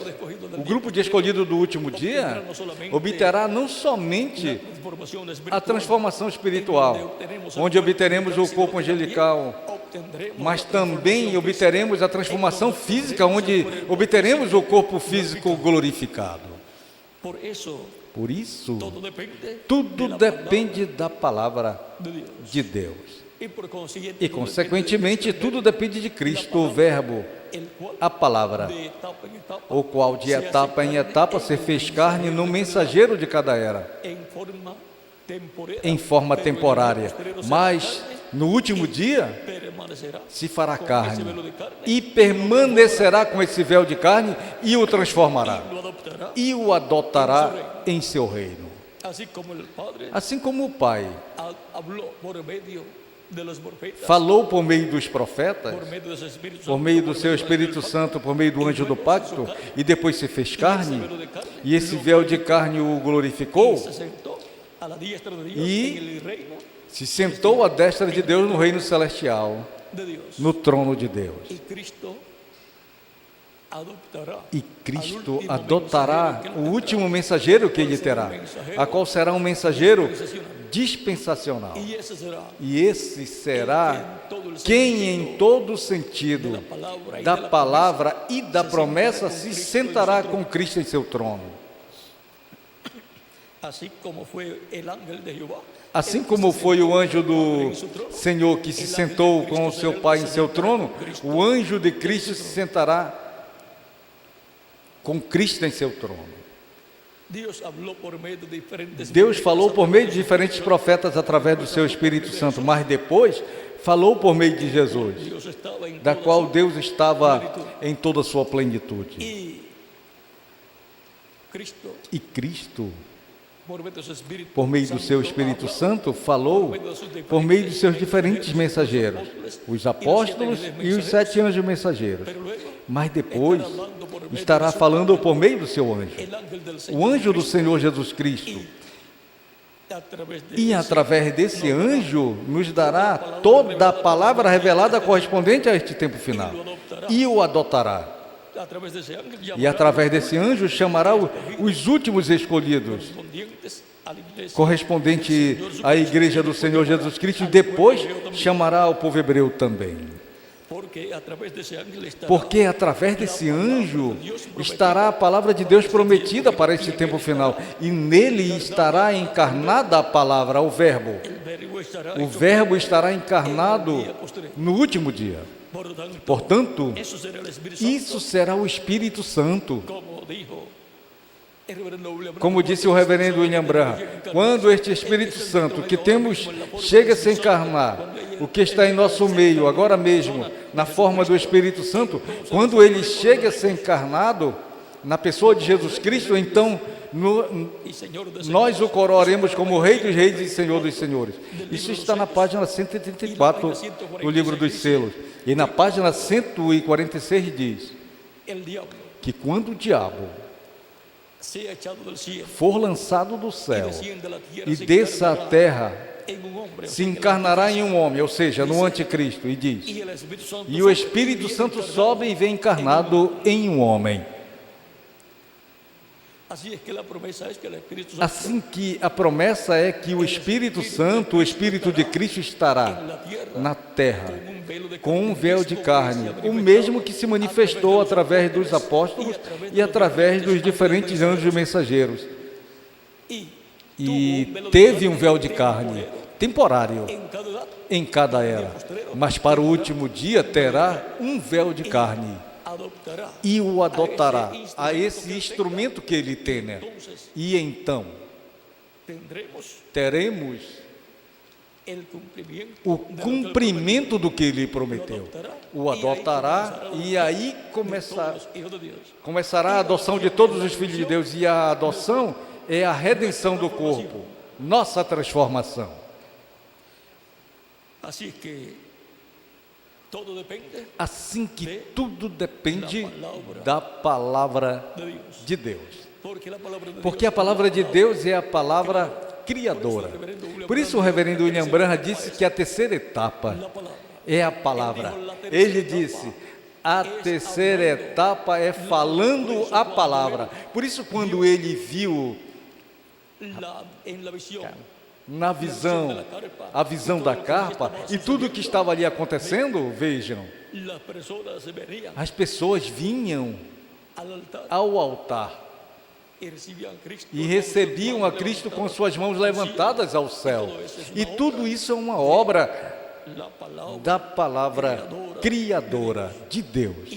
S2: o grupo de escolhido do último dia obterá não somente
S1: transformación
S2: a
S1: espiritual,
S2: transformação espiritual, onde obteremos o corpo angelical,
S1: obtendremos
S2: mas também obteremos a transformação física, onde obteremos o corpo físico glorificado.
S1: por eso
S2: Por isso,
S1: todo depende
S2: tudo depende da palavra
S1: de Dios
S2: de Deus.
S1: y por consiguiente
S2: E, consequentemente, tudo depende de Cristo, o Verbo,
S1: el cual
S2: a palavra,
S1: de etapa en etapa
S2: o qual de etapa em etapa se fez carne no mensageiro de cada era,
S1: en forma temporal,
S2: em forma temporária, mas no último dia
S1: permanecerá
S2: se fará
S1: ese
S2: carne
S1: velo de carne
S2: e permanecerá com esse véu de carne e o transformará
S1: lo adoptará,
S2: e o adotará em seu reino.
S1: así como el Padre
S2: Assim como o Pai
S1: habló por medio de los profetas,
S2: falou por meio dos profetas,
S1: por medio de su Espíritu
S2: por
S1: Santo,
S2: meio do seu Espírito Santo, por meio do anjo do pacto, e depois se fez carne, e esse véu de carne o glorificou,
S1: se sentó a la diestra de Dios
S2: Y-
S1: en el reino
S2: se sentou à destra de Deus no reino celestial,
S1: de Dios.
S2: no trono de Deus.
S1: Y Cristo adoptará
S2: E Cristo adotará o último mensageiro que ele terá, a qual será um mensageiro dispensacional.
S1: y ese será
S2: E esse será quem em todo sentido da palavra e da promessa se sentará com Cristo em seu trono.
S1: así como fue el ángel de Jehová,
S2: Assim como foi o anjo do Senhor que se sentou com o seu Pai em seu trono, o anjo de Cristo se sentará com Cristo em seu trono.
S1: Deus
S2: falou por meio de diferentes profetas através do seu Espírito Santo, mas depois falou por meio de Jesus, da qual Deus estava em toda a sua plenitude. E Cristo, por meio do seu Espírito Santo, falou por meio dos seus diferentes mensageiros, os apóstolos e os 7 anjos mensageiros. Mas depois estará falando por meio do seu anjo, o anjo do Senhor Jesus Cristo. E através desse anjo nos dará toda a palavra revelada correspondente a este tempo final. E o adotará. E através desse anjo chamará os últimos escolhidos, correspondente à igreja do Senhor Jesus Cristo, e depois chamará o povo hebreu também. Porque através desse anjo estará a palavra de Deus prometida para este tempo final, e nele estará encarnada a palavra, o verbo. O verbo estará encarnado no último dia. Portanto, isso será o Espírito Santo. Como disse o reverendo William Branham, quando este Espírito Santo que temos chega a se encarnar, o que está em nosso meio agora mesmo, na forma do Espírito Santo, quando ele chega a ser encarnado na pessoa de Jesus Cristo, então nós o coroaremos como Rei dos Reis e Senhor dos Senhores. Isso está na página 134 do livro dos selos. E na página 146 diz que quando o diabo for lançado do céu e desça à terra, se encarnará em um homem, ou seja, no anticristo, e diz, e o Espírito Santo sobe e vem encarnado em um homem. Assim que a promessa é que o Espírito Santo, o Espírito de Cristo, estará na terra com um véu de carne, o mesmo que se manifestou através dos apóstolos e através dos diferentes anjos mensageiros. E teve um véu de carne temporário em cada era, mas para o último dia terá um véu de carne. E o adotará a esse instrumento que ele tem, né? E então teremos o cumprimento do que ele prometeu. O adotará e aí começará a adoção de todos os filhos de Deus. E a adoção é a redenção do corpo, nossa transformação. Assim que tudo depende da palavra de Deus. Porque a palavra de Deus é a palavra criadora. Por isso o reverendo William Branham disse que a terceira etapa é a palavra. Ele disse, a terceira etapa é falando a palavra. Por isso quando ele viu na visão, a visão da carpa e tudo o que estava ali acontecendo, vejam, as pessoas vinham ao altar e recebiam a Cristo com suas mãos levantadas ao céu. E tudo isso é uma obra da palavra criadora de Deus.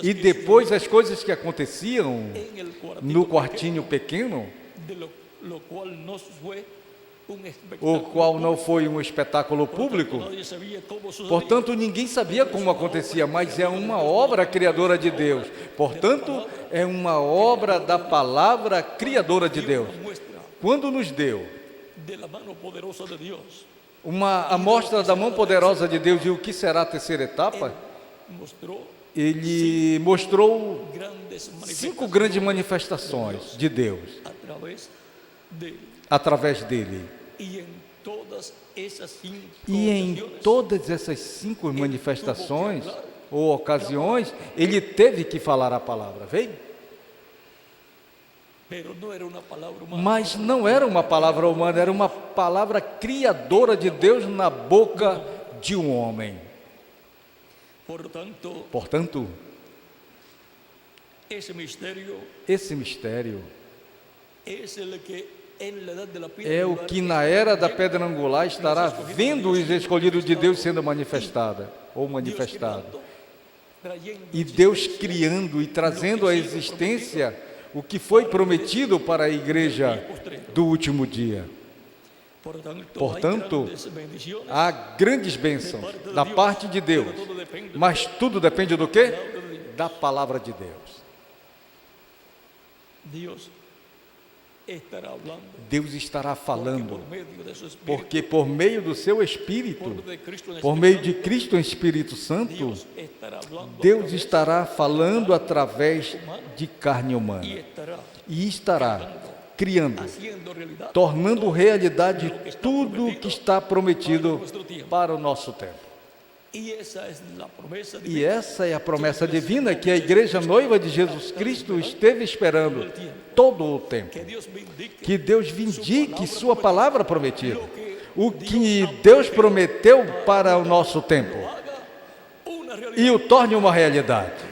S2: E depois as coisas que aconteciam no quartinho pequeno, o qual não foi um espetáculo público, portanto ninguém sabia como acontecia, mas é uma obra criadora de Deus, portanto é uma obra da palavra criadora de Deus. Quando nos deu uma amostra da mão poderosa de Deus e o que será a terceira etapa, ele mostrou 5 grandes manifestações de Deus através dele. E em todas essas 5 manifestações ou ocasiões, ele teve que falar a palavra, veio? Mas não era uma palavra humana, era uma palavra criadora de Deus na boca de um homem. Portanto, esse mistério é o que na era da pedra angular estará vendo os escolhidos de Deus sendo manifestada ou manifestado. e Deus criando e trazendo à existência o que foi prometido para a igreja do último dia. Portanto, há grandes bênçãos da parte de Deus, mas tudo depende do quê? Da palavra de Deus. Deus estará falando, porque por meio do seu Espírito, por meio de Cristo em Espírito Santo, Deus estará falando através de carne humana e estará criando, tornando realidade tudo o que está prometido para o nosso tempo. E essa é a promessa divina que a igreja noiva de Jesus Cristo esteve esperando todo o tempo. Que Deus vindique sua palavra prometida. O que Deus prometeu para o nosso tempo. E o torne uma realidade.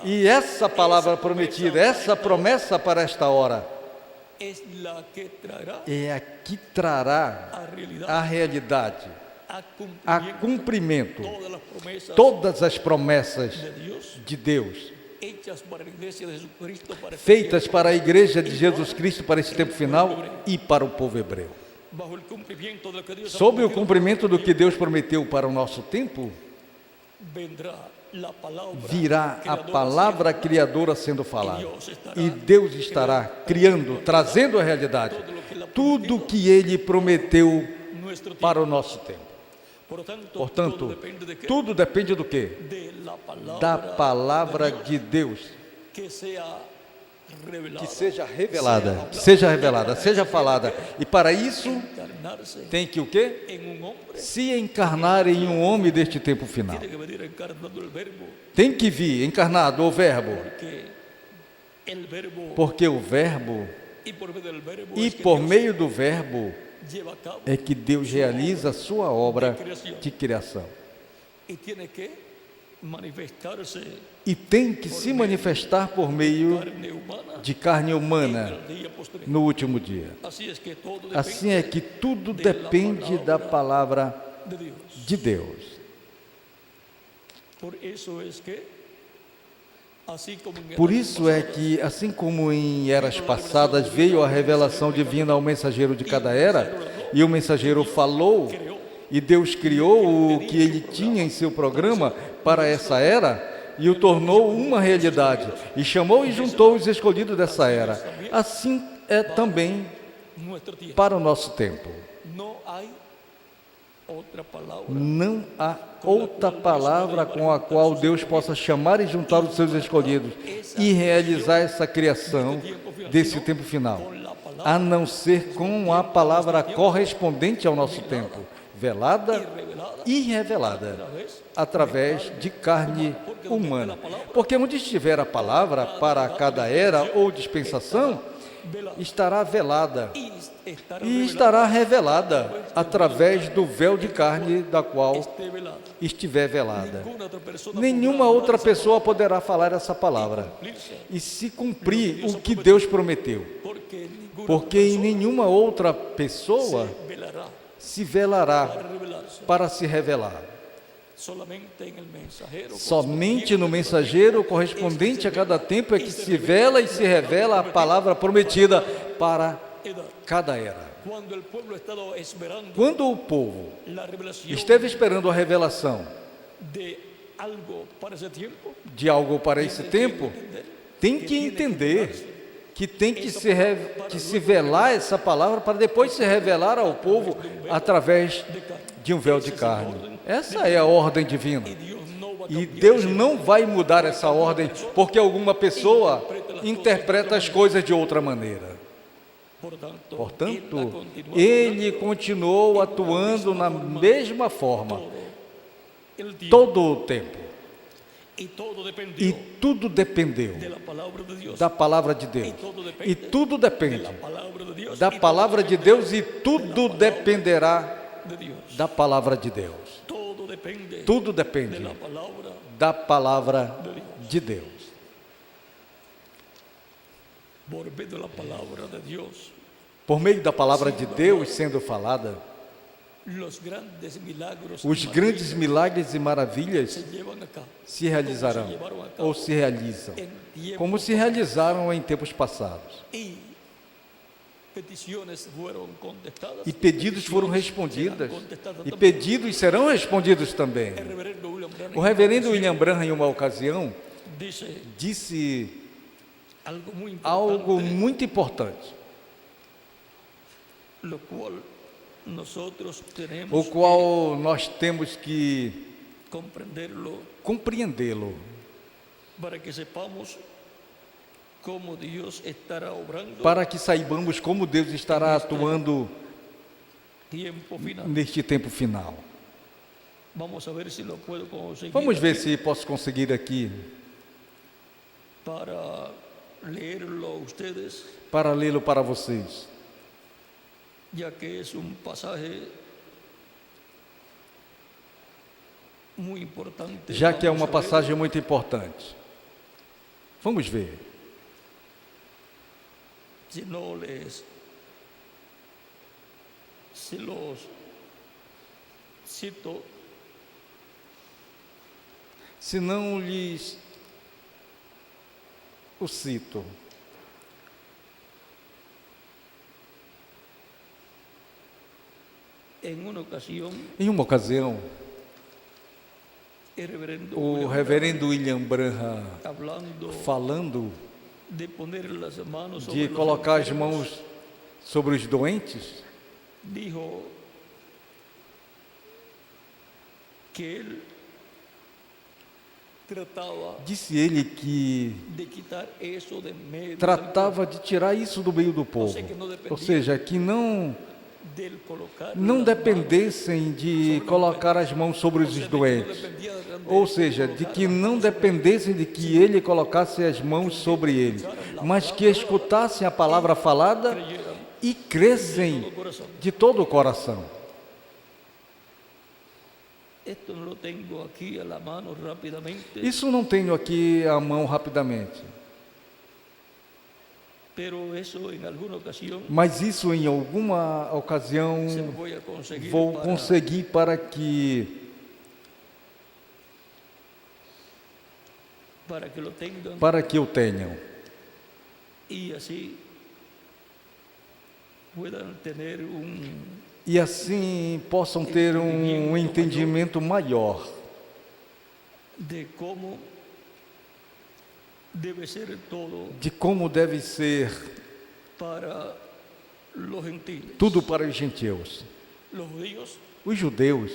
S2: E essa palavra prometida, essa promessa para esta hora, é a que trará a realidade, a cumprimento, todas as promessas de Deus, feitas para a igreja de Jesus Cristo para esse tempo final e para o povo hebreu. Sob o cumprimento do que Deus prometeu para o nosso tempo, virá a palavra criadora sendo falada, e Deus estará criando, trazendo a realidade tudo o que Ele prometeu para o nosso tempo. Portanto, tudo depende do quê? Da palavra de Deus, que seja revelada, seja falada, e para isso tem que o quê? Se encarnar em um homem deste tempo final. Tem que vir encarnado o verbo, porque o verbo, e por meio do verbo, é que Deus realiza a sua obra de criação. E tem que se manifestar por meio de carne humana no último dia. Assim é que tudo depende da palavra de Deus. Por isso é que, assim como em eras passadas veio a revelação divina ao mensageiro de cada era, e o mensageiro falou, e Deus criou o que ele tinha em seu programa para essa era, e o tornou uma realidade, e chamou e juntou os escolhidos dessa era. Assim é também para o nosso tempo. Não há outra palavra com a qual Deus possa chamar e juntar os seus escolhidos e realizar essa criação desse tempo final, a não ser com a palavra correspondente ao nosso tempo, velada e revelada, através de carne humana. Porque onde estiver a palavra para cada era ou dispensação, estará velada e estará revelada através do véu de carne da qual estiver velada. Nenhuma outra pessoa poderá falar essa palavra e se cumprir o que Deus prometeu, porque em nenhuma outra pessoa se velará para se revelar. Somente no mensageiro correspondente a cada tempo é que se vela e se revela a palavra prometida para cada era. Quando o povo esteve esperando a revelação de algo para esse tempo, tem que entender que tem que se velar essa palavra para depois se revelar ao povo através de um véu de carne. Essa é a ordem divina. E Deus não vai mudar essa ordem porque alguma pessoa interpreta as coisas de outra maneira. Portanto, Ele continuou atuando na mesma forma todo o tempo. E tudo dependeu da palavra de Deus. E tudo depende da palavra de Deus e tudo dependerá da palavra de Deus. Tudo depende da palavra de Deus. por meio da palavra de Deus sendo falada, os grandes milagres e maravilhas se realizarão ou se realizam, como se realizaram em tempos passados. E pedidos foram respondidos, e pedidos serão respondidos também. O reverendo William Branham, em uma ocasião, disse algo muito importante, o qual nós temos que compreendê-lo, para que saibamos como Deus estará atuando neste tempo final. Vamos ver se posso conseguir aqui para lê-lo para vocês, já que é uma passagem muito importante. Vamos ver.
S1: Se los cito,
S2: se não lhes o cito. Em uma ocasião, o reverendo William Branham, falando de colocar as mãos sobre os doentes, disse ele que tratava de tirar isso do meio do povo, ou seja, que não dependessem de colocar as mãos sobre os doentes, ou seja, de que não dependessem de que ele colocasse as mãos sobre eles, mas que escutassem a palavra falada e crescem de todo o coração. Isso não tenho aqui à mão rapidamente. Mas isso em alguma ocasião vou conseguir para que o tenham. E assim possam ter um entendimento maior de como deve ser tudo para os gentios. Os judeus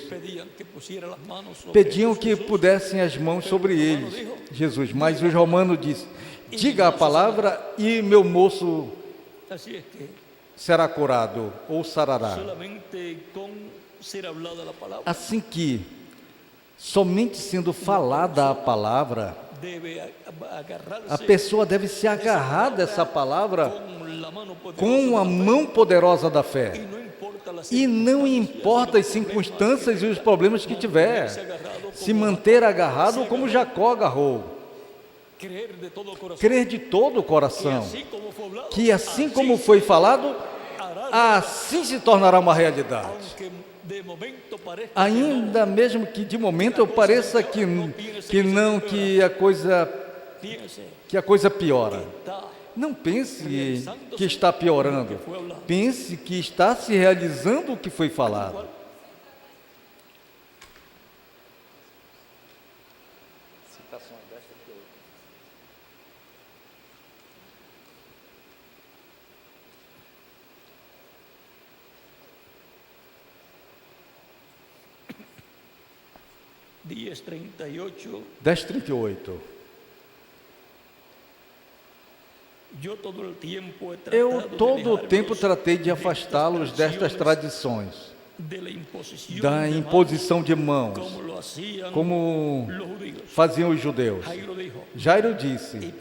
S2: pediam que pusessem as mãos sobre eles, Jesus, mas os romanos dizem: diga a palavra e meu moço será curado ou sarará. Assim que, somente sendo falada a palavra, a pessoa deve se agarrar dessa palavra com a mão poderosa da fé. E não importa as circunstâncias e os problemas que tiver, se manter agarrado como Jacó agarrou. Crer de todo o coração, que assim como foi falado, assim se tornará uma realidade. Ainda mesmo que de momento eu pareça que a coisa piora. Não pense que está piorando. Pense que está se realizando o que foi falado.
S1: Días 38.
S2: 10:38. Eu todo o tempo tratei de afastá-los destas tradições, da imposição de mãos, como faziam os judeus. Jairo disse: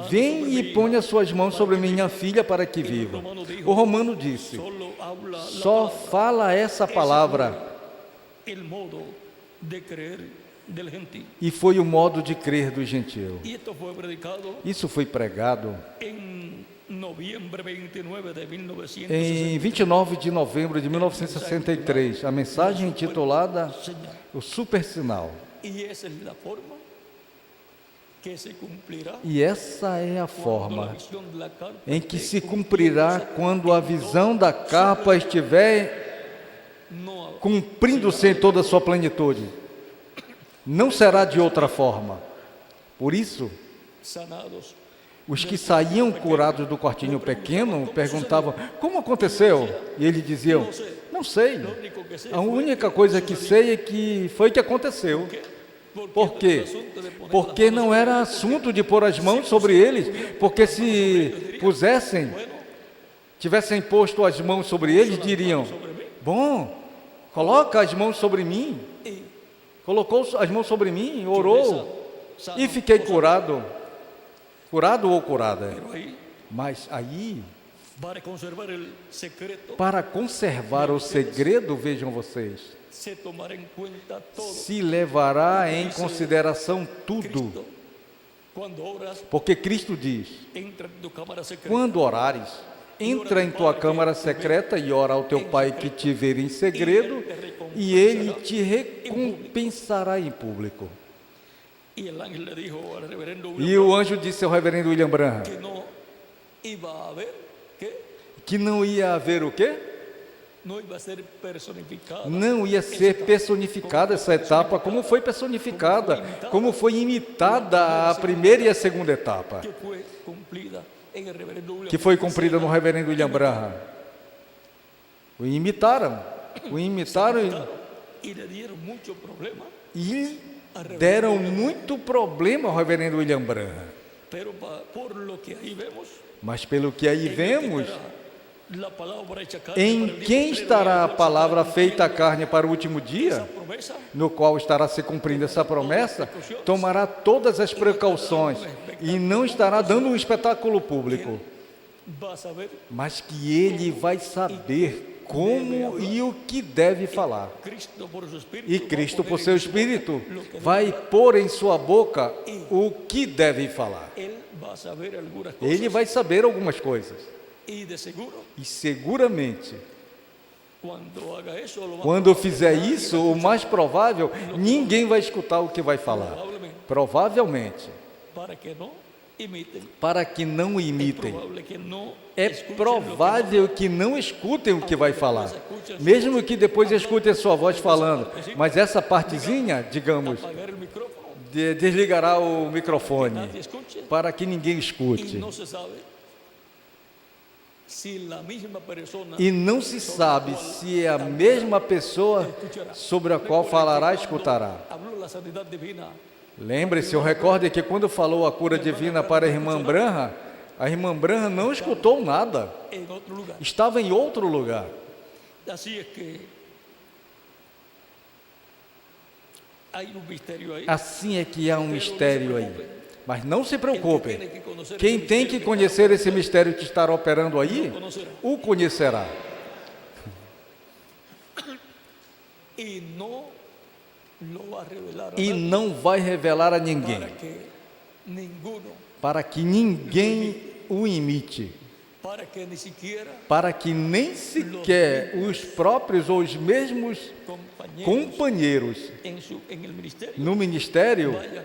S2: vem e ponha suas mãos sobre minha filha para que viva. O romano disse: só fala essa palavra
S1: del gentil.
S2: E foi o modo de crer do gentil.
S1: Y esto fue predicado
S2: Isso foi pregado
S1: en noviembre 29 de 1963.
S2: em 29 de novembro de 1963. A mensagem intitulada O Super Sinal.
S1: Y esa es la forma que se cumplirá
S2: E essa é a
S1: cuando la
S2: forma
S1: visión de la carpa
S2: em que
S1: esté
S2: se cumprirá quando a visão da capa estiver
S1: no
S2: cumprindo-se em toda a sua plenitude. Não será de outra forma. Por isso,
S1: sanados.
S2: os que saíam curados do quartinho pequeno perguntavam: como aconteceu? E eles diziam: não sei.
S1: Lo único que sé
S2: A
S1: fue
S2: única coisa que sei é que foi que aconteceu. Por quê? Porque não era assunto de pôr as mãos sobre eles, porque se tivessem posto as mãos sobre eles, diriam: bom, coloca as mãos sobre mim.
S1: y
S2: Colocou as mãos sobre mim, orou e fiquei curado ou curada.
S1: pero ahí,
S2: Mas aí,
S1: para conservar el secreto,
S2: para conservar o segredo, vejam vocês,
S1: se tomará en cuenta todo.
S2: se levará em consideração tudo,
S1: Cristo, cuando oras,
S2: porque Cristo diz:
S1: entra en tu cámara secreta.
S2: quando orares, entra em tua câmara secreta e ora ao teu Pai que te vê em segredo, e Ele te recompensará em público.
S1: Y el ángel le dijo al reverendo
S2: E
S1: William
S2: o anjo disse ao reverendo William Branham
S1: que no iba a haber, que
S2: que não ia haver o quê?
S1: no iba a ser personificada.
S2: Não ia ser personificada essa etapa como foi personificada, como foi imitada a primeira e a segunda etapa,
S1: Que fue cumplida en el reverendo William
S2: que foi cumprida no reverendo William Branham. O imitaram
S1: y le dieron mucho problema,
S2: e deram muito problema ao reverendo William Branham.
S1: pero por lo que ahí vemos,
S2: Mas pelo que aí vemos,
S1: la palabra hecha carne para
S2: em
S1: el
S2: quem
S1: libro
S2: estará a
S1: de
S2: palavra feita carne para o último
S1: esa
S2: dia,
S1: promesa,
S2: no qual estará se cumprindo essa promessa, tomará todas as precauções e não estará dando um espetáculo público,
S1: va a saber
S2: mas que ele vai saber como e o que deve falar.
S1: Cristo por su espíritu,
S2: E
S1: va a
S2: Cristo,
S1: poner
S2: por
S1: en
S2: seu
S1: su boca
S2: Espírito,
S1: lo que
S2: vai pôr em sua boca o que deve falar.
S1: él va a saber algunas cosas
S2: Ele vai saber algumas coisas.
S1: y de seguro
S2: E seguramente,
S1: cuando haga eso lo va a
S2: quando fizer isso, o mais provável, ninguém vai escutar o que vai falar.
S1: probablemente
S2: Provavelmente.
S1: para que no imiten.
S2: Para que não imitem.
S1: Probable que no
S2: É
S1: escuchen
S2: provável que não escutem o que vai falar, mesmo que depois escutem a sua voz falando. Mas essa partezinha, digamos,
S1: apagar el micrófono,
S2: desligará o microfone
S1: nadie escuche
S2: para que ninguém
S1: y
S2: escute.
S1: no se sabe si la misma persona
S2: E não se sabe se é a mesma pessoa sobre a qual falará escutará.
S1: habló la sanidad divina.
S2: Lembre-se, eu recordo que quando falou a cura divina para a irmã Branham não escutou nada,
S1: En otro lugar.
S2: estava em outro lugar.
S1: Así es que hay un misterio ahí.
S2: Assim é que há um mistério aí. Mas não se preocupe, quem tem que conhecer esse mistério que estará operando aí, o conhecerá.
S1: Y no lo va a revelar a
S2: E
S1: nadie
S2: não vai revelar a ninguém,
S1: para que ninguno,
S2: o imite,
S1: para que ni siquiera
S2: para que nem sequer os próprios ou os mesmos companheiros
S1: en el ministerio
S2: no ministério
S1: vayan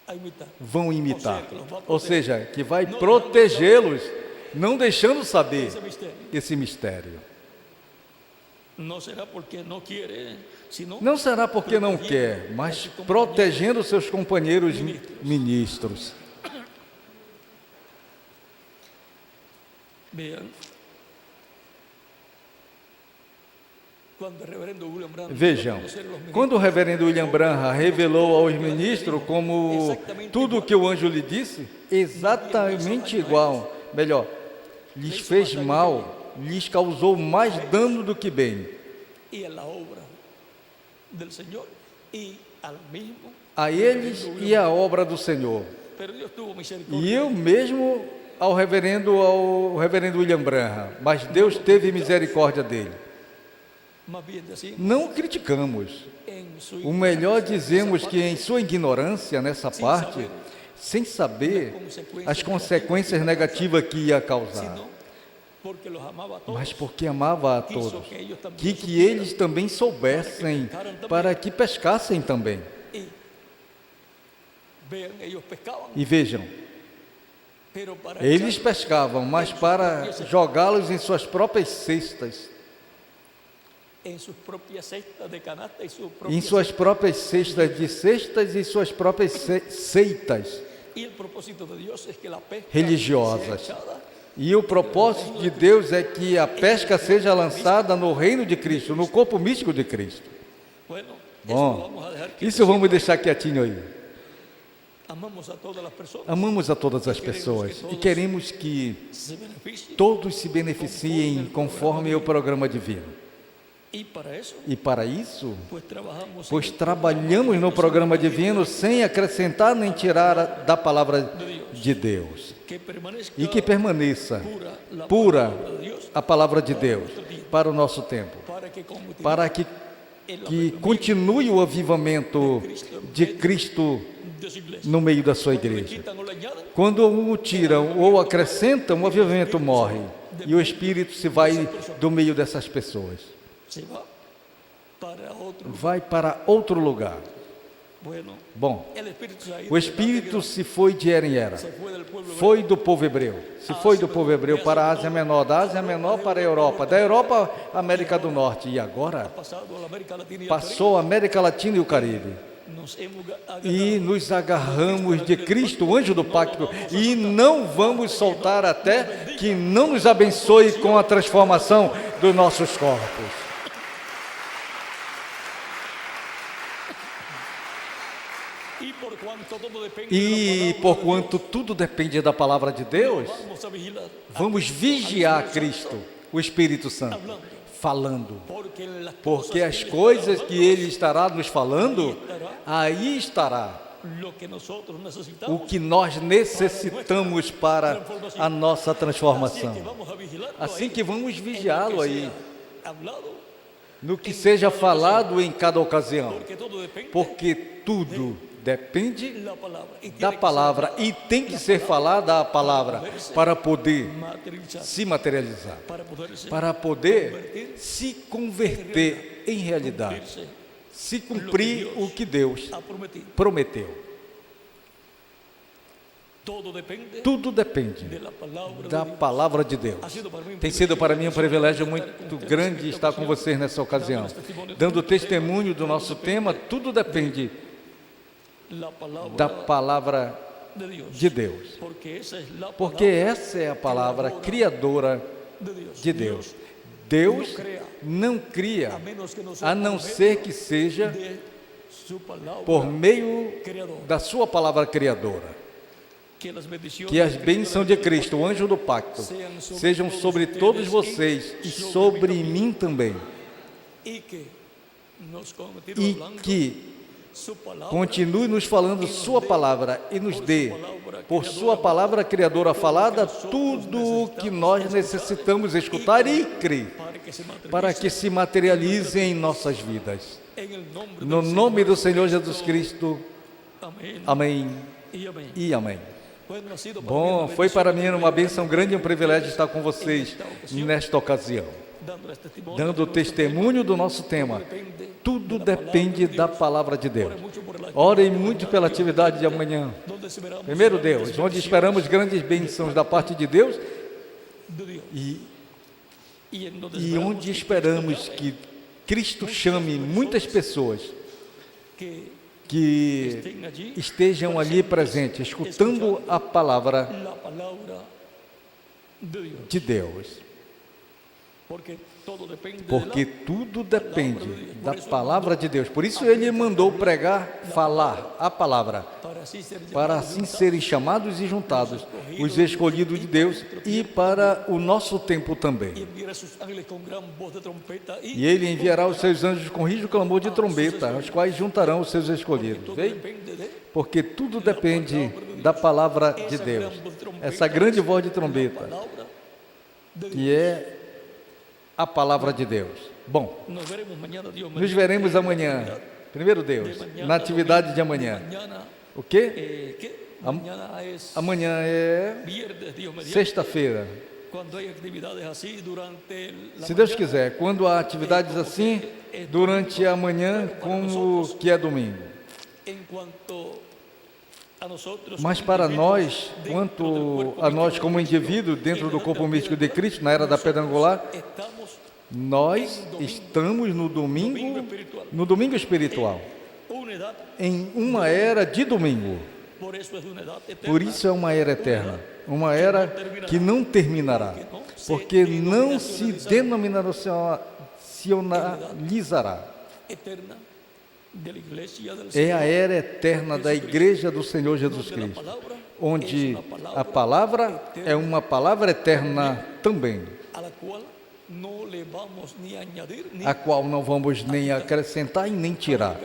S1: a imitar.
S2: vão imitar. Ou seja, que vai protegê-los, não deixando saber
S1: Ese misterio
S2: esse mistério.
S1: no será porque no quiere, sino
S2: Não será porque não quer, mas protegendo seus companheiros ministros.
S1: vean. Quando o reverendo William Branham
S2: Vejam,
S1: dio a conocer los ministros,
S2: quando o reverendo William Branham revelou aos ministros como tudo o que o anjo lhe disse, exatamente igual, melhor, lhes fez mal, lhes causou mais dano do que bem.
S1: y a la obra del Señor y al mismo,
S2: A eles e à obra do Senhor.
S1: pero Dios tuvo misericordia.
S2: E eu mesmo ao reverendo William Branham, mas Deus teve misericórdia dele.
S1: Más bien decimos,
S2: Não criticamos,
S1: en
S2: O melhor dizemos que em sua ignorância nessa parte, sem saber as consequências negativas que ia causar, mas porque amava a todos, que eles também soubessem, para que pescassem também. E vejam, eles pescavam, mas para jogá-los em suas próprias cestas, em suas próprias cestas de cestas e suas próprias seitas religiosas. E o propósito de Deus é que a pesca seja lançada no reino de Cristo, no corpo místico de Cristo. Bom, isso vamos deixar quietinho aí. Amamos a todas as pessoas e queremos que todos se beneficiem conforme o programa divino. E para isso, pois trabalhamos no programa divino sem acrescentar nem tirar da palavra de Deus. E que permaneça pura a palavra de Deus para o nosso tempo, para que continue o avivamento de Cristo no meio da sua igreja. Quando o tiram ou acrescentam, o avivamento morre e o Espírito se vai do meio dessas pessoas. Vai para outro lugar. Bom, o Espírito se foi de era em era, foi do povo hebreu, se foi do povo hebreu para a Ásia Menor, da Ásia Menor para a Europa, da Europa à América do Norte, e agora passou a América Latina e o Caribe. E nos agarramos de Cristo, o anjo do pacto, e não vamos soltar até que não nos abençoe com a transformação dos nossos corpos. E porquanto tudo depende da palavra de Deus, vamos vigiar Cristo, o Espírito Santo, falando, porque as coisas que Ele estará nos falando, aí estará o que nós necessitamos para a nossa transformação. Assim que vamos vigiá-lo aí, no que seja falado em cada ocasião, porque tudo depende da palavra e tem que ser falada a palavra para poder se materializar, para poder se converter em realidade, se cumprir o que Deus prometeu. Tudo depende da palavra de Deus. Tem sido para mim um privilégio muito grande estar com vocês nessa ocasião, dando testemunho do nosso tema. Tudo depende da palavra de Deus, porque essa é a palavra criadora de Deus. Deus não cria, a não ser que seja por meio da sua palavra criadora. Que as bênçãos de Cristo, o anjo do pacto, sejam sobre todos vocês e sobre mim também, e que continue nos falando sua palavra e nos dê, por sua palavra criadora falada, tudo o que nós necessitamos escutar e crer, para que se materialize em nossas vidas. No nome do Senhor Jesus Cristo, amém e amém. Bom, foi para mim uma bênção grande e um privilégio estar com vocês nesta ocasião, dando testemunho do nosso tema. Tudo depende da palavra de Deus. Orem muito pela atividade de amanhã. Primeiro Deus, onde esperamos grandes bênçãos da parte de Deus e onde esperamos que Cristo chame muitas pessoas que estejam ali presentes, escutando a palavra de Deus. Porque tudo depende da palavra de Deus. Por isso Ele mandou pregar, falar a palavra, para assim serem chamados e juntados os escolhidos de Deus e para o nosso tempo também. E Ele enviará os seus anjos com rijo clamor de trombeta, os quais juntarão os seus escolhidos. Veio? Porque tudo depende da palavra de Deus. Essa grande voz de trombeta, que é a palavra de Deus. Bom, nos veremos amanhã. Primeiro Deus, na atividade de amanhã. O quê? Amanhã é sexta-feira. Se Deus quiser, quando há atividades assim, durante a manhã, como que é domingo. Mas para nós, quanto a nós como indivíduo, dentro do corpo místico de Cristo, na era da pedra angular, nós estamos no domingo espiritual, em uma era de domingo. Por isso é uma era eterna, uma era que não terminará, porque não se denominacionalizará. É a era eterna da Igreja do Senhor Jesus Cristo, onde a palavra é uma palavra eterna também, a qual não vamos nem acrescentar e nem tirar,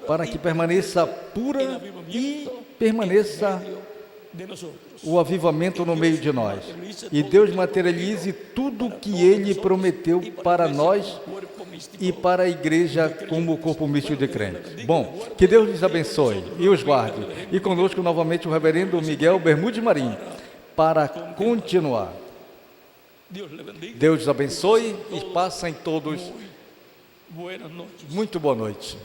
S2: para que permaneça pura e permaneça o avivamento no meio de nós. E Deus materialize tudo o que Ele prometeu para nós e para a igreja como o corpo místico de crentes. Bom, que Deus lhes abençoe e os guarde. E conosco novamente o reverendo Miguel Bermudes Marim, para continuar. Deus os abençoe e passem todos muito boa noite.